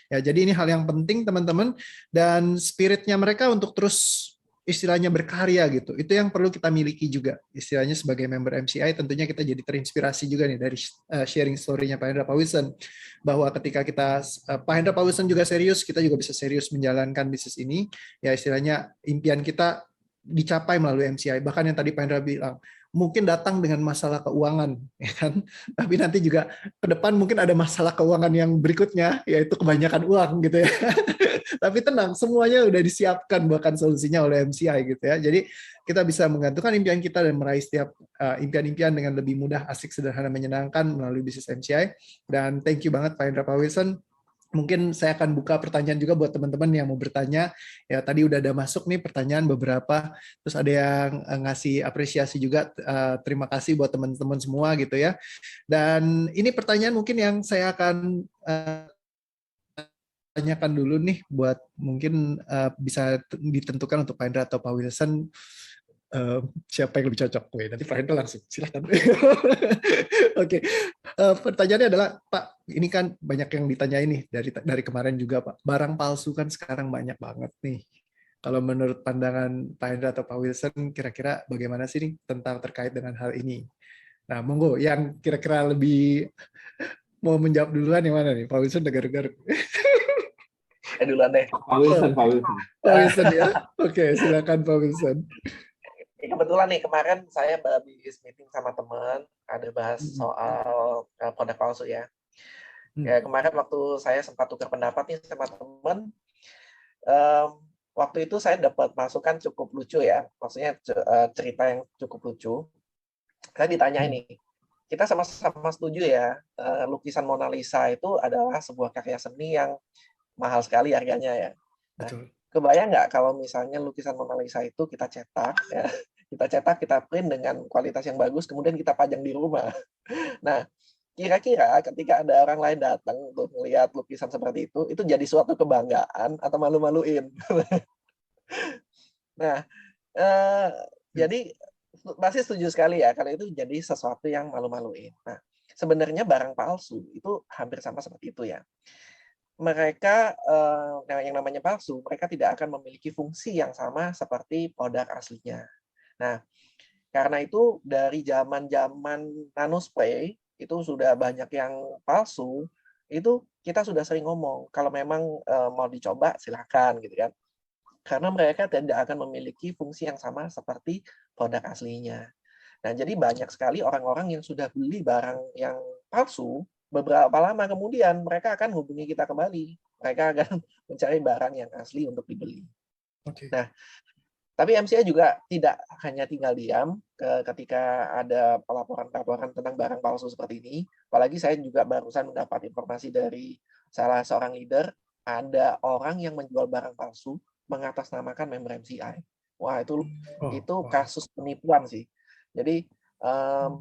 S2: Ya, jadi ini hal yang penting teman-teman, dan spiritnya mereka untuk terus istilahnya berkarya gitu. Itu yang perlu kita miliki juga. Istilahnya sebagai member MCI tentunya kita jadi terinspirasi juga nih dari sharing story-nya Pak Hendra, Pak Wilson, bahwa ketika kita Pak Hendra, Pak Wilson juga serius, kita juga bisa serius menjalankan bisnis ini. Ya istilahnya impian kita dicapai melalui MCI. Bahkan yang tadi Pak Hendra bilang, mungkin datang dengan masalah keuangan, ya kan? Tapi nanti juga ke depan mungkin ada masalah keuangan yang berikutnya, yaitu kebanyakan uang gitu ya. Tapi tenang, semuanya udah disiapkan bahkan solusinya oleh MCI gitu ya. Jadi kita bisa menggantungkan impian kita dan meraih setiap impian-impian dengan lebih mudah, asik, sederhana, menyenangkan melalui bisnis MCI. Dan thank you banget Pak Hendra, Pak Wilson. mungkin saya akan buka pertanyaan juga buat teman-teman yang mau bertanya. Ya, tadi udah ada masuk nih pertanyaan beberapa. Terus ada yang ngasih apresiasi juga. Terima kasih buat teman-teman semua gitu ya. Dan ini pertanyaan mungkin yang saya akan tanyakan dulu nih buat mungkin bisa ditentukan untuk Pak Hendra atau Pak Wilson. Siapa yang lebih cocok? Nanti Pak Hendra langsung silahkan. Oke, pertanyaannya adalah Pak, ini kan banyak yang ditanya ini dari kemarin juga Pak. Barang palsu kan sekarang banyak banget nih. Kalau menurut pandangan Pak Hendra atau Pak Wilson, kira-kira bagaimana sih nih tentang terkait dengan hal ini? Nah, monggo yang kira-kira lebih mau menjawab duluan yang mana nih? Pak Wilson dengar-dengar.
S3: Duluan deh.
S1: Pak Wilson.
S2: Pak Wilson ya. Oke, silakan Pak Wilson.
S3: Kebetulan nih kemarin saya habis meeting sama teman, ada bahas soal produk palsu ya. Kemarin waktu saya sempat tukar pendapat nih sama teman, waktu itu saya dapat masukan cukup lucu ya, maksudnya cerita yang cukup lucu. Saya ditanya ini, kita sama-sama setuju ya, lukisan Mona Lisa itu adalah sebuah karya seni yang mahal sekali harganya ya. Nah, kebayang nggak kalau misalnya lukisan Mona Lisa itu kita cetak, ya, kita print dengan kualitas yang bagus, kemudian kita pajang di rumah. Nah, kira-kira ketika ada orang lain datang untuk melihat lukisan seperti itu jadi suatu kebanggaan atau malu-maluin? Nah, jadi pasti setuju sekali ya, kalau itu jadi sesuatu yang malu-maluin. Nah, sebenarnya barang palsu itu hampir sama seperti itu ya. Mereka yang namanya palsu, mereka tidak akan memiliki fungsi yang sama seperti produk aslinya. Nah, karena itu dari zaman-zaman nanospray itu sudah banyak yang palsu, itu kita sudah sering ngomong kalau memang mau dicoba silakan gitu kan. Karena mereka tidak akan memiliki fungsi yang sama seperti produk aslinya. Nah, jadi banyak sekali orang-orang yang sudah beli barang yang palsu, beberapa lama kemudian mereka akan hubungi kita kembali. Mereka akan mencari barang yang asli untuk dibeli. Nah, tapi MCA juga tidak hanya tinggal diam ketika ada pelaporan-pelaporan tentang barang palsu seperti ini. Apalagi saya juga barusan mendapat informasi dari salah seorang leader, ada orang yang menjual barang palsu mengatasnamakan member MCI. Wah, itu kasus penipuan sih. Jadi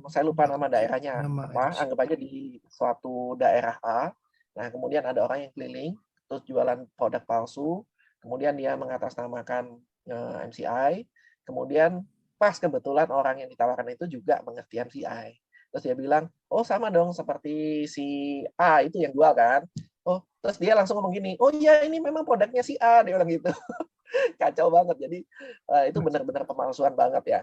S3: saya lupa nama daerahnya apa, anggap aja di suatu daerah A. Nah, kemudian ada orang yang keliling, terus jualan produk palsu, kemudian dia mengatasnamakan MCI, kemudian pas kebetulan orang yang ditawarkan itu juga mengerti MCI. Terus dia bilang, oh sama dong seperti si A itu yang jual kan. Oh, terus dia langsung ngomong gini, oh iya ini memang produknya si A, dia bilang gitu. Kacau banget, jadi itu benar-benar pemalsuan banget ya.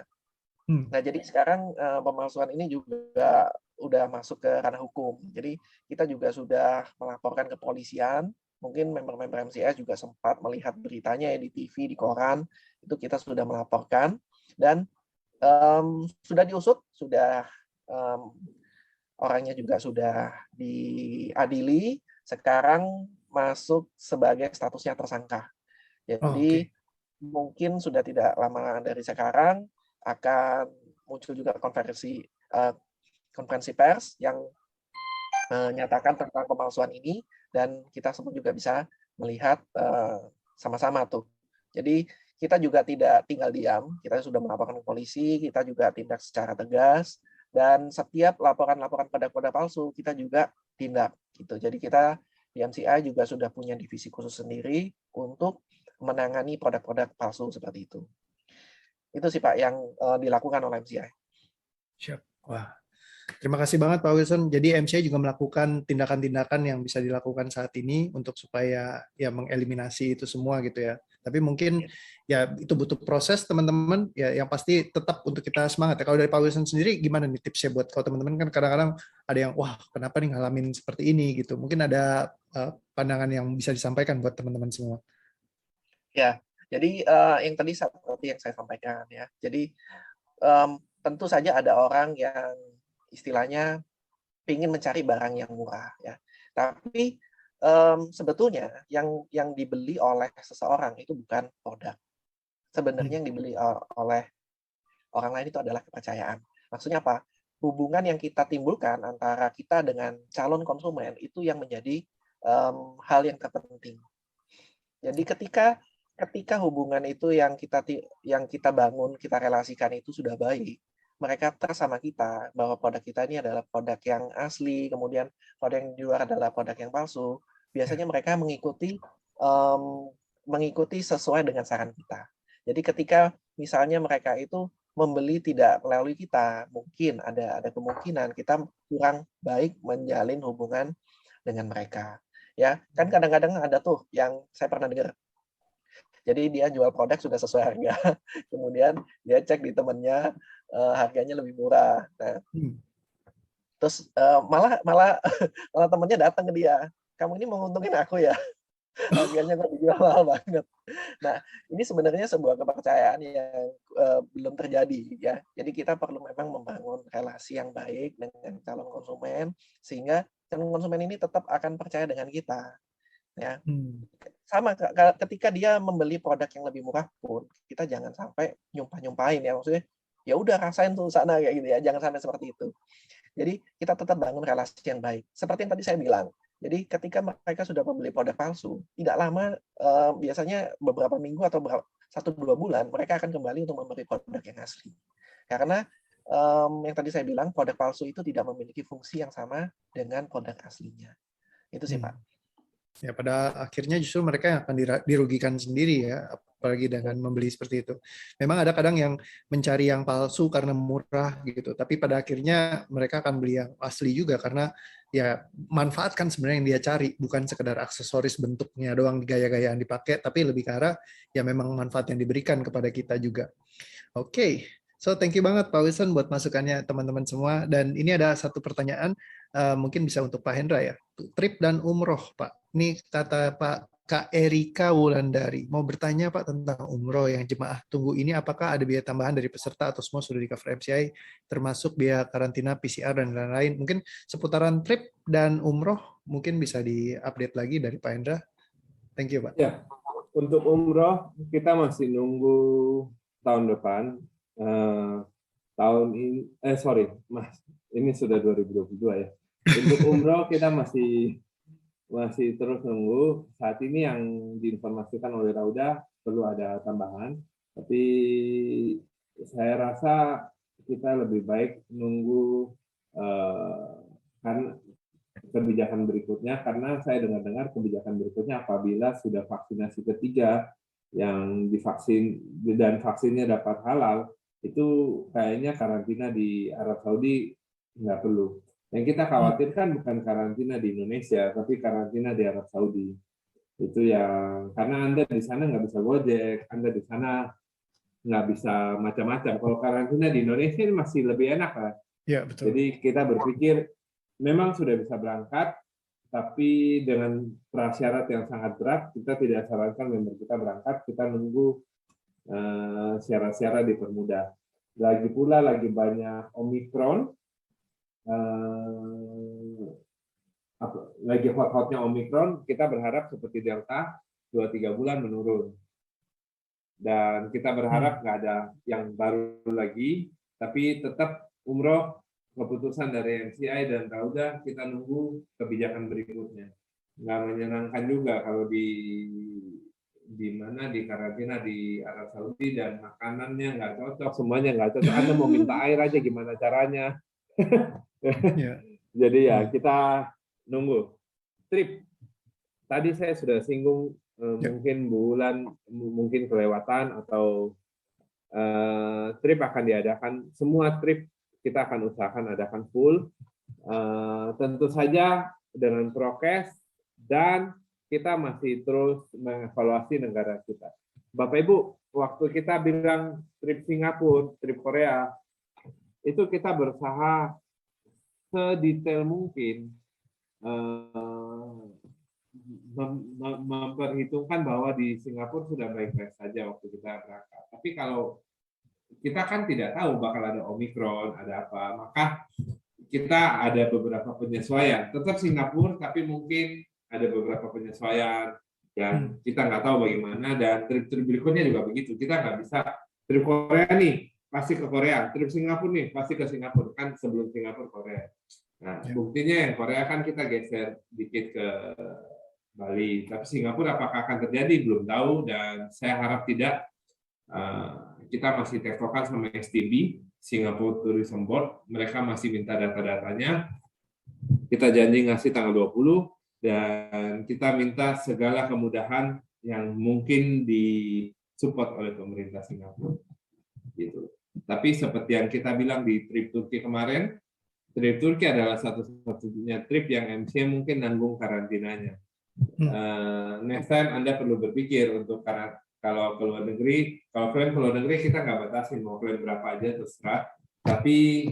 S3: Nah, jadi sekarang pemalsuan ini juga udah masuk ke ranah hukum. Jadi kita juga sudah melaporkan ke polisian. Mungkin member-member MCS juga sempat melihat beritanya ya di TV, di koran. Itu kita sudah melaporkan dan sudah diusut, sudah orangnya juga sudah diadili. Sekarang masuk sebagai statusnya tersangka. Jadi mungkin sudah tidak lama dari sekarang akan muncul juga konferensi pers yang menyatakan tentang pemalsuan ini dan kita semua juga bisa melihat sama-sama tuh. Jadi kita juga tidak tinggal diam, kita sudah melaporkan ke polisi, kita juga tindak secara tegas dan setiap laporan-laporan produk-produk palsu kita juga tindak gitu. Jadi kita di MCI juga sudah punya divisi khusus sendiri untuk menangani produk-produk palsu seperti itu. Itu sih Pak yang dilakukan oleh MCI.
S2: Siap. Wah, terima kasih banget Pak Wilson. Jadi MCI juga melakukan tindakan-tindakan yang bisa dilakukan saat ini untuk supaya ya mengeliminasi itu semua gitu ya. Tapi mungkin ya itu butuh proses teman-teman. Ya yang pasti tetap untuk kita semangat. Ya, kalau dari Pak Wilson sendiri gimana nih tipsnya buat kalau teman-teman kan kadang-kadang ada yang wah kenapa nih ngalamin seperti ini gitu. Mungkin ada pandangan yang bisa disampaikan buat teman-teman semua.
S3: Ya, jadi yang tadi seperti yang saya sampaikan ya. Jadi tentu saja ada orang yang istilahnya ingin mencari barang yang murah ya. Tapi sebetulnya yang dibeli oleh seseorang itu bukan produk. Sebenarnya yang dibeli oleh orang lain itu adalah kepercayaan. Maksudnya apa? Hubungan yang kita timbulkan antara kita dengan calon konsumen itu yang menjadi hal yang terpenting. Jadi ketika hubungan itu yang kita bangun, kita relasikan itu sudah baik, mereka trust sama kita bahwa produk kita ini adalah produk yang asli, kemudian produk yang di luar adalah produk yang palsu. Biasanya mereka mengikuti sesuai dengan saran kita. Jadi ketika misalnya mereka itu membeli tidak melalui kita, mungkin ada kemungkinan kita kurang baik menjalin hubungan dengan mereka. Ya, kan kadang-kadang ada tuh yang saya pernah dengar. Jadi dia jual produk sudah sesuai harga, kemudian dia cek di temannya harganya lebih murah. Nah, terus malah temannya datang ke dia, kamu ini mau nguntungin aku ya? Harganya kok dijual mahal banget. Nah, ini sebenarnya sebuah kepercayaan yang belum terjadi ya. Jadi kita perlu memang membangun relasi yang baik dengan calon konsumen sehingga calon konsumen ini tetap akan percaya dengan kita. Ya. Sama ketika dia membeli produk yang lebih murah pun kita jangan sampai nyumpah-nyumpahin ya, maksudnya ya udah rasain tuh sana kayak gitu ya, jangan sampai seperti itu. Jadi kita tetap bangun relasi yang baik. Seperti yang tadi saya bilang, jadi ketika mereka sudah membeli produk palsu, tidak lama, biasanya beberapa minggu atau 1-2 bulan, mereka akan kembali untuk membeli produk yang asli. Karena yang tadi saya bilang, produk palsu itu tidak memiliki fungsi yang sama dengan produk aslinya. Itu sih, Pak.
S2: Ya, pada akhirnya justru mereka yang akan dirugikan sendiri ya, apalagi dengan membeli seperti itu. Memang ada kadang yang mencari yang palsu karena murah gitu, tapi pada akhirnya mereka akan beli yang asli juga karena ya manfaatkan sebenarnya yang dia cari, bukan sekedar aksesoris bentuknya doang gaya-gayaan dipakai, tapi lebih ke arah ya memang manfaat yang diberikan kepada kita juga. Oke. So, thank you banget Pak Wilson buat masukannya teman-teman semua. Dan ini ada satu pertanyaan, mungkin bisa untuk Pak Hendra ya. Trip dan umroh, Pak. Ini kata Pak Kak Erika Wulandari. Mau bertanya Pak tentang umroh yang jemaah tunggu ini, apakah ada biaya tambahan dari peserta atau semua sudah di cover MCI, termasuk biaya karantina, PCR, dan lain-lain. Mungkin seputaran trip dan umroh, mungkin bisa di-update lagi dari Pak Hendra. Thank you, Pak.
S1: Ya, untuk umroh kita masih nunggu tahun depan. Tahun ini, Mas, ini sudah 2022 ya. Untuk umroh kita masih terus nunggu. Saat ini yang diinformasikan oleh Rauda perlu ada tambahan, tapi saya rasa kita lebih baik nunggu kan kebijakan berikutnya, karena saya dengar kebijakan berikutnya apabila sudah vaksinasi ketiga yang divaksin dan vaksinnya dapat halal, itu kayaknya karantina di Arab Saudi nggak perlu. Yang kita khawatirkan bukan karantina di Indonesia, tapi karantina di Arab Saudi. Itu yang karena Anda di sana nggak bisa Gojek, Anda di sana nggak bisa macam-macam. Kalau karantina di Indonesia ini masih lebih enak lah.
S2: Ya, betul.
S1: Jadi kita berpikir memang sudah bisa berangkat, tapi dengan prasyarat yang sangat berat, kita tidak sarankan member kita berangkat, kita nunggu syarat-syarat dipermudah. Lagi pula lagi banyak Omikron, lagi hot-hotnya Omikron, kita berharap seperti Delta 2-3 bulan menurun. Dan kita berharap nggak ada yang baru lagi, tapi tetap umroh keputusan dari MCI dan Rauda, kita nunggu kebijakan berikutnya. Nggak menyenangkan juga kalau di karantina di Arab Saudi dan makanannya nggak cocok, semuanya nggak cocok. Anda mau minta air aja gimana caranya? Jadi ya kita nunggu. Trip, tadi saya sudah singgung mungkin kelewatan atau trip akan diadakan. Semua trip kita akan usahakan adakan full. Tentu saja dengan prokes dan kita masih terus mengevaluasi negara kita. Bapak Ibu, waktu kita bilang trip Singapura, trip Korea, itu kita berusaha sedetail mungkin memperhitungkan bahwa di Singapura sudah baik-baik saja waktu kita berangkat. Tapi kalau kita kan tidak tahu bakal ada Omikron, ada apa, maka kita ada beberapa penyesuaian. Tetap Singapura, tapi mungkin ada beberapa penyesuaian yang kita nggak tahu bagaimana, dan trip-trip berikutnya juga begitu. Kita nggak bisa trip Korea nih pasti ke Korea, trip Singapura nih pasti ke Singapura, kan sebelum Singapura Korea. Nah, buktinya yang Korea kan kita geser dikit ke Bali. Tapi Singapura apakah akan terjadi belum tahu, dan saya harap tidak. Kita masih tektokan sama STB, Singapore Tourism Board, mereka masih minta data-datanya. Kita janji ngasih tanggal 20, dan kita minta segala kemudahan yang mungkin disupport oleh pemerintah Singapura. Gitu. Tapi seperti yang kita bilang di trip Turki kemarin, trip Turki adalah satu-satunya trip yang MC mungkin nanggung karantinanya. Next time Anda perlu berpikir untuk, karena kalau keluar negeri, kalau kalian keluar negeri kita nggak batasin, mau kalian berapa aja terserah. Tapi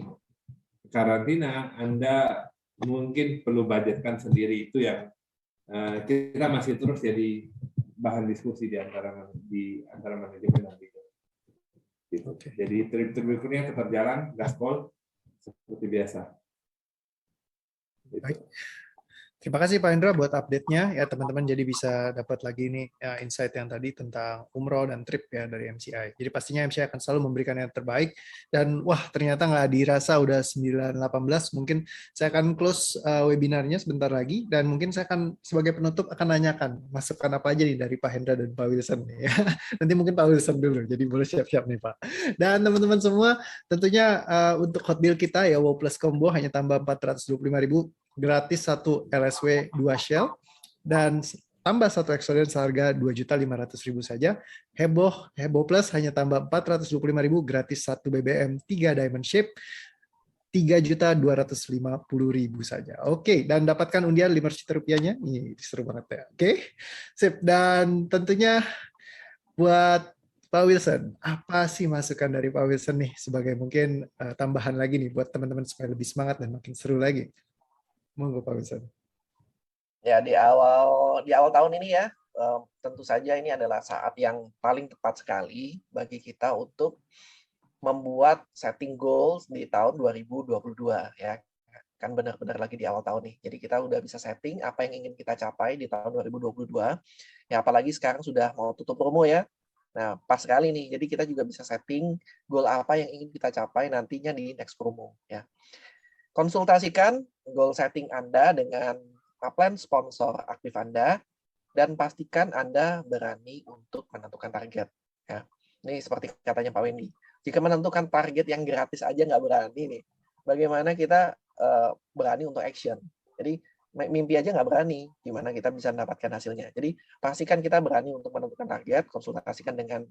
S1: karantina Anda mungkin perlu budgetkan sendiri, itu yang kita masih terus jadi bahan diskusi di antara manajemen dan leader. Gitu. Jadi trip-trip berikutnya tetap jalan, gaspol seperti biasa. Gitu.
S2: Baik. Terima kasih Pak Hendra buat update-nya ya teman-teman, jadi bisa dapat lagi nih ya, insight yang tadi tentang umroh dan trip ya dari MCI. Jadi pastinya MCI akan selalu memberikan yang terbaik, dan wah ternyata nggak dirasa udah 9.18, mungkin saya akan close webinarnya sebentar lagi, dan mungkin saya akan sebagai penutup akan nanyakan masukan apa aja nih dari Pak Hendra dan Pak Wilson nih ya. Nanti mungkin Pak Wilson dulu, jadi boleh siap-siap nih Pak. Dan teman-teman semua tentunya untuk hot deal kita ya Wow Plus Combo hanya tambah 425.000, gratis 1 LSW 2 Shell, dan tambah 1 Exodus seharga 2.500.000 saja. Heboh Plus hanya tambah 425.000, gratis 1 BBM 3 Diamond Shape 3.250.000 saja. Oke, dan dapatkan undian 5 juta rupiahnya. Ini seru banget ya. Oke, sip. Dan tentunya buat Pak Wilson, apa sih masukan dari Pak Wilson nih sebagai mungkin tambahan lagi nih buat teman-teman supaya lebih semangat dan makin seru lagi? Monggo Pak Wilson.
S3: Ya, di awal tahun ini ya, tentu saja ini adalah saat yang paling tepat sekali bagi kita untuk membuat setting goals di tahun 2022 ya. Kan benar-benar lagi di awal tahun nih. Jadi kita udah bisa setting apa yang ingin kita capai di tahun 2022. Ya apalagi sekarang sudah mau tutup promo ya. Nah, pas sekali nih. Jadi kita juga bisa setting goal apa yang ingin kita capai nantinya di next promo ya. Konsultasikan goal setting Anda dengan upline sponsor aktif Anda, dan pastikan Anda berani untuk menentukan target. Ya. Ini seperti katanya Pak Wendy. Jika menentukan target yang gratis aja nggak berani nih, bagaimana kita berani untuk action? Jadi mimpi aja nggak berani, gimana kita bisa mendapatkan hasilnya. Jadi pastikan kita berani untuk menentukan target, konsultasikan dengan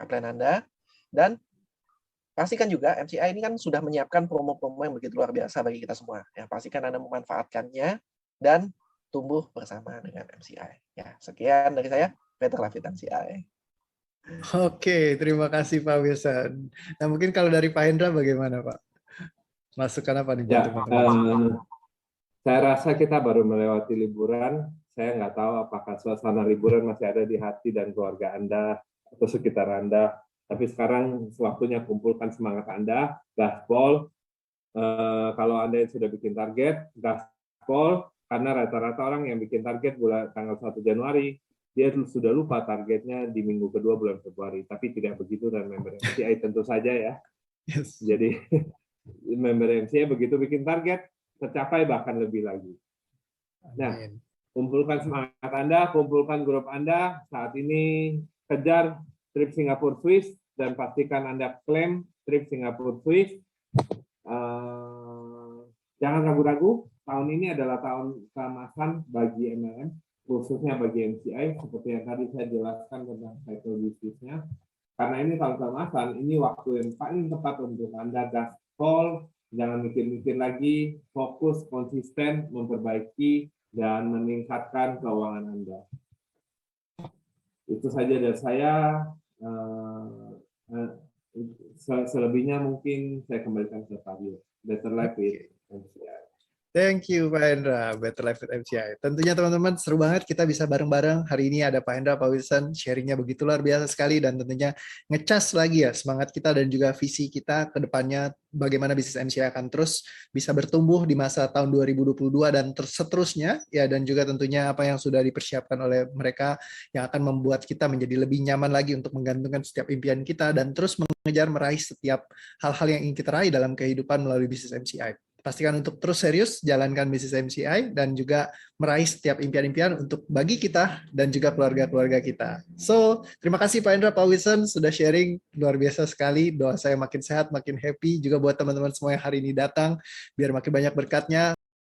S3: upline Anda, dan pastikan juga MCI ini kan sudah menyiapkan promo-promo yang begitu luar biasa bagi kita semua. Ya, pastikan Anda memanfaatkannya dan tumbuh bersama dengan MCI. Ya, sekian dari saya, Better Life with MCI.
S2: Oke, terima kasih Pak Wilson. Nah, mungkin kalau dari Pak Hendra bagaimana Pak? Masukan apa nih buat teman-teman?
S1: Saya rasa kita baru melewati liburan. Saya nggak tahu apakah suasana liburan masih ada di hati dan keluarga Anda atau sekitar Anda. Tapi sekarang waktunya kumpulkan semangat Anda, gaspol. Kalau Anda yang sudah bikin target, gaspol, karena rata-rata orang yang bikin target tanggal 1 Januari, dia sudah lupa targetnya di minggu kedua bulan Februari. Tapi tidak begitu dan member MCI tentu saja ya. Yes. Jadi member MCI begitu bikin target, tercapai bahkan lebih lagi. Nah, kumpulkan semangat Anda, kumpulkan grup Anda. Saat ini kejar trip Singapura Swiss, dan pastikan Anda klaim trip Singapura Swiss. Jangan ragu-ragu, tahun ini adalah tahun keemasan bagi MLM, khususnya bagi MCI, seperti yang tadi saya jelaskan tentang cycle bisnisnya. Karena ini tahun keemasan, ini waktu yang paling tepat untuk Anda gaspol, jangan mikir-mikir lagi, fokus, konsisten, memperbaiki, dan meningkatkan keuangan Anda. Itu saja dari saya. Selebihnya mungkin saya kembalikan ke Fabio. Better Life with MCI.
S2: Thank you Pak Hendra, Better Life with MCI. Tentunya teman-teman seru banget kita bisa bareng-bareng. Hari ini ada Pak Hendra, Pak Wilson, sharingnya begitu luar biasa sekali, dan tentunya ngecas lagi ya semangat kita dan juga visi kita ke depannya, bagaimana bisnis MCI akan terus bisa bertumbuh di masa tahun 2022 dan seterusnya ya, dan juga tentunya apa yang sudah dipersiapkan oleh mereka yang akan membuat kita menjadi lebih nyaman lagi untuk menggantungkan setiap impian kita dan terus mengejar meraih setiap hal-hal yang ingin kita raih dalam kehidupan melalui bisnis MCI. pastikan untuk terus serius jalankan bisnis MCI dan juga meraih setiap impian-impian untuk bagi kita dan juga keluarga-keluarga kita. So, terima kasih Pak Hendra, Pak Wilson sudah sharing, luar biasa sekali. Doa saya makin sehat, makin happy, juga buat teman-teman semua yang hari ini datang, biar makin banyak berkatnya.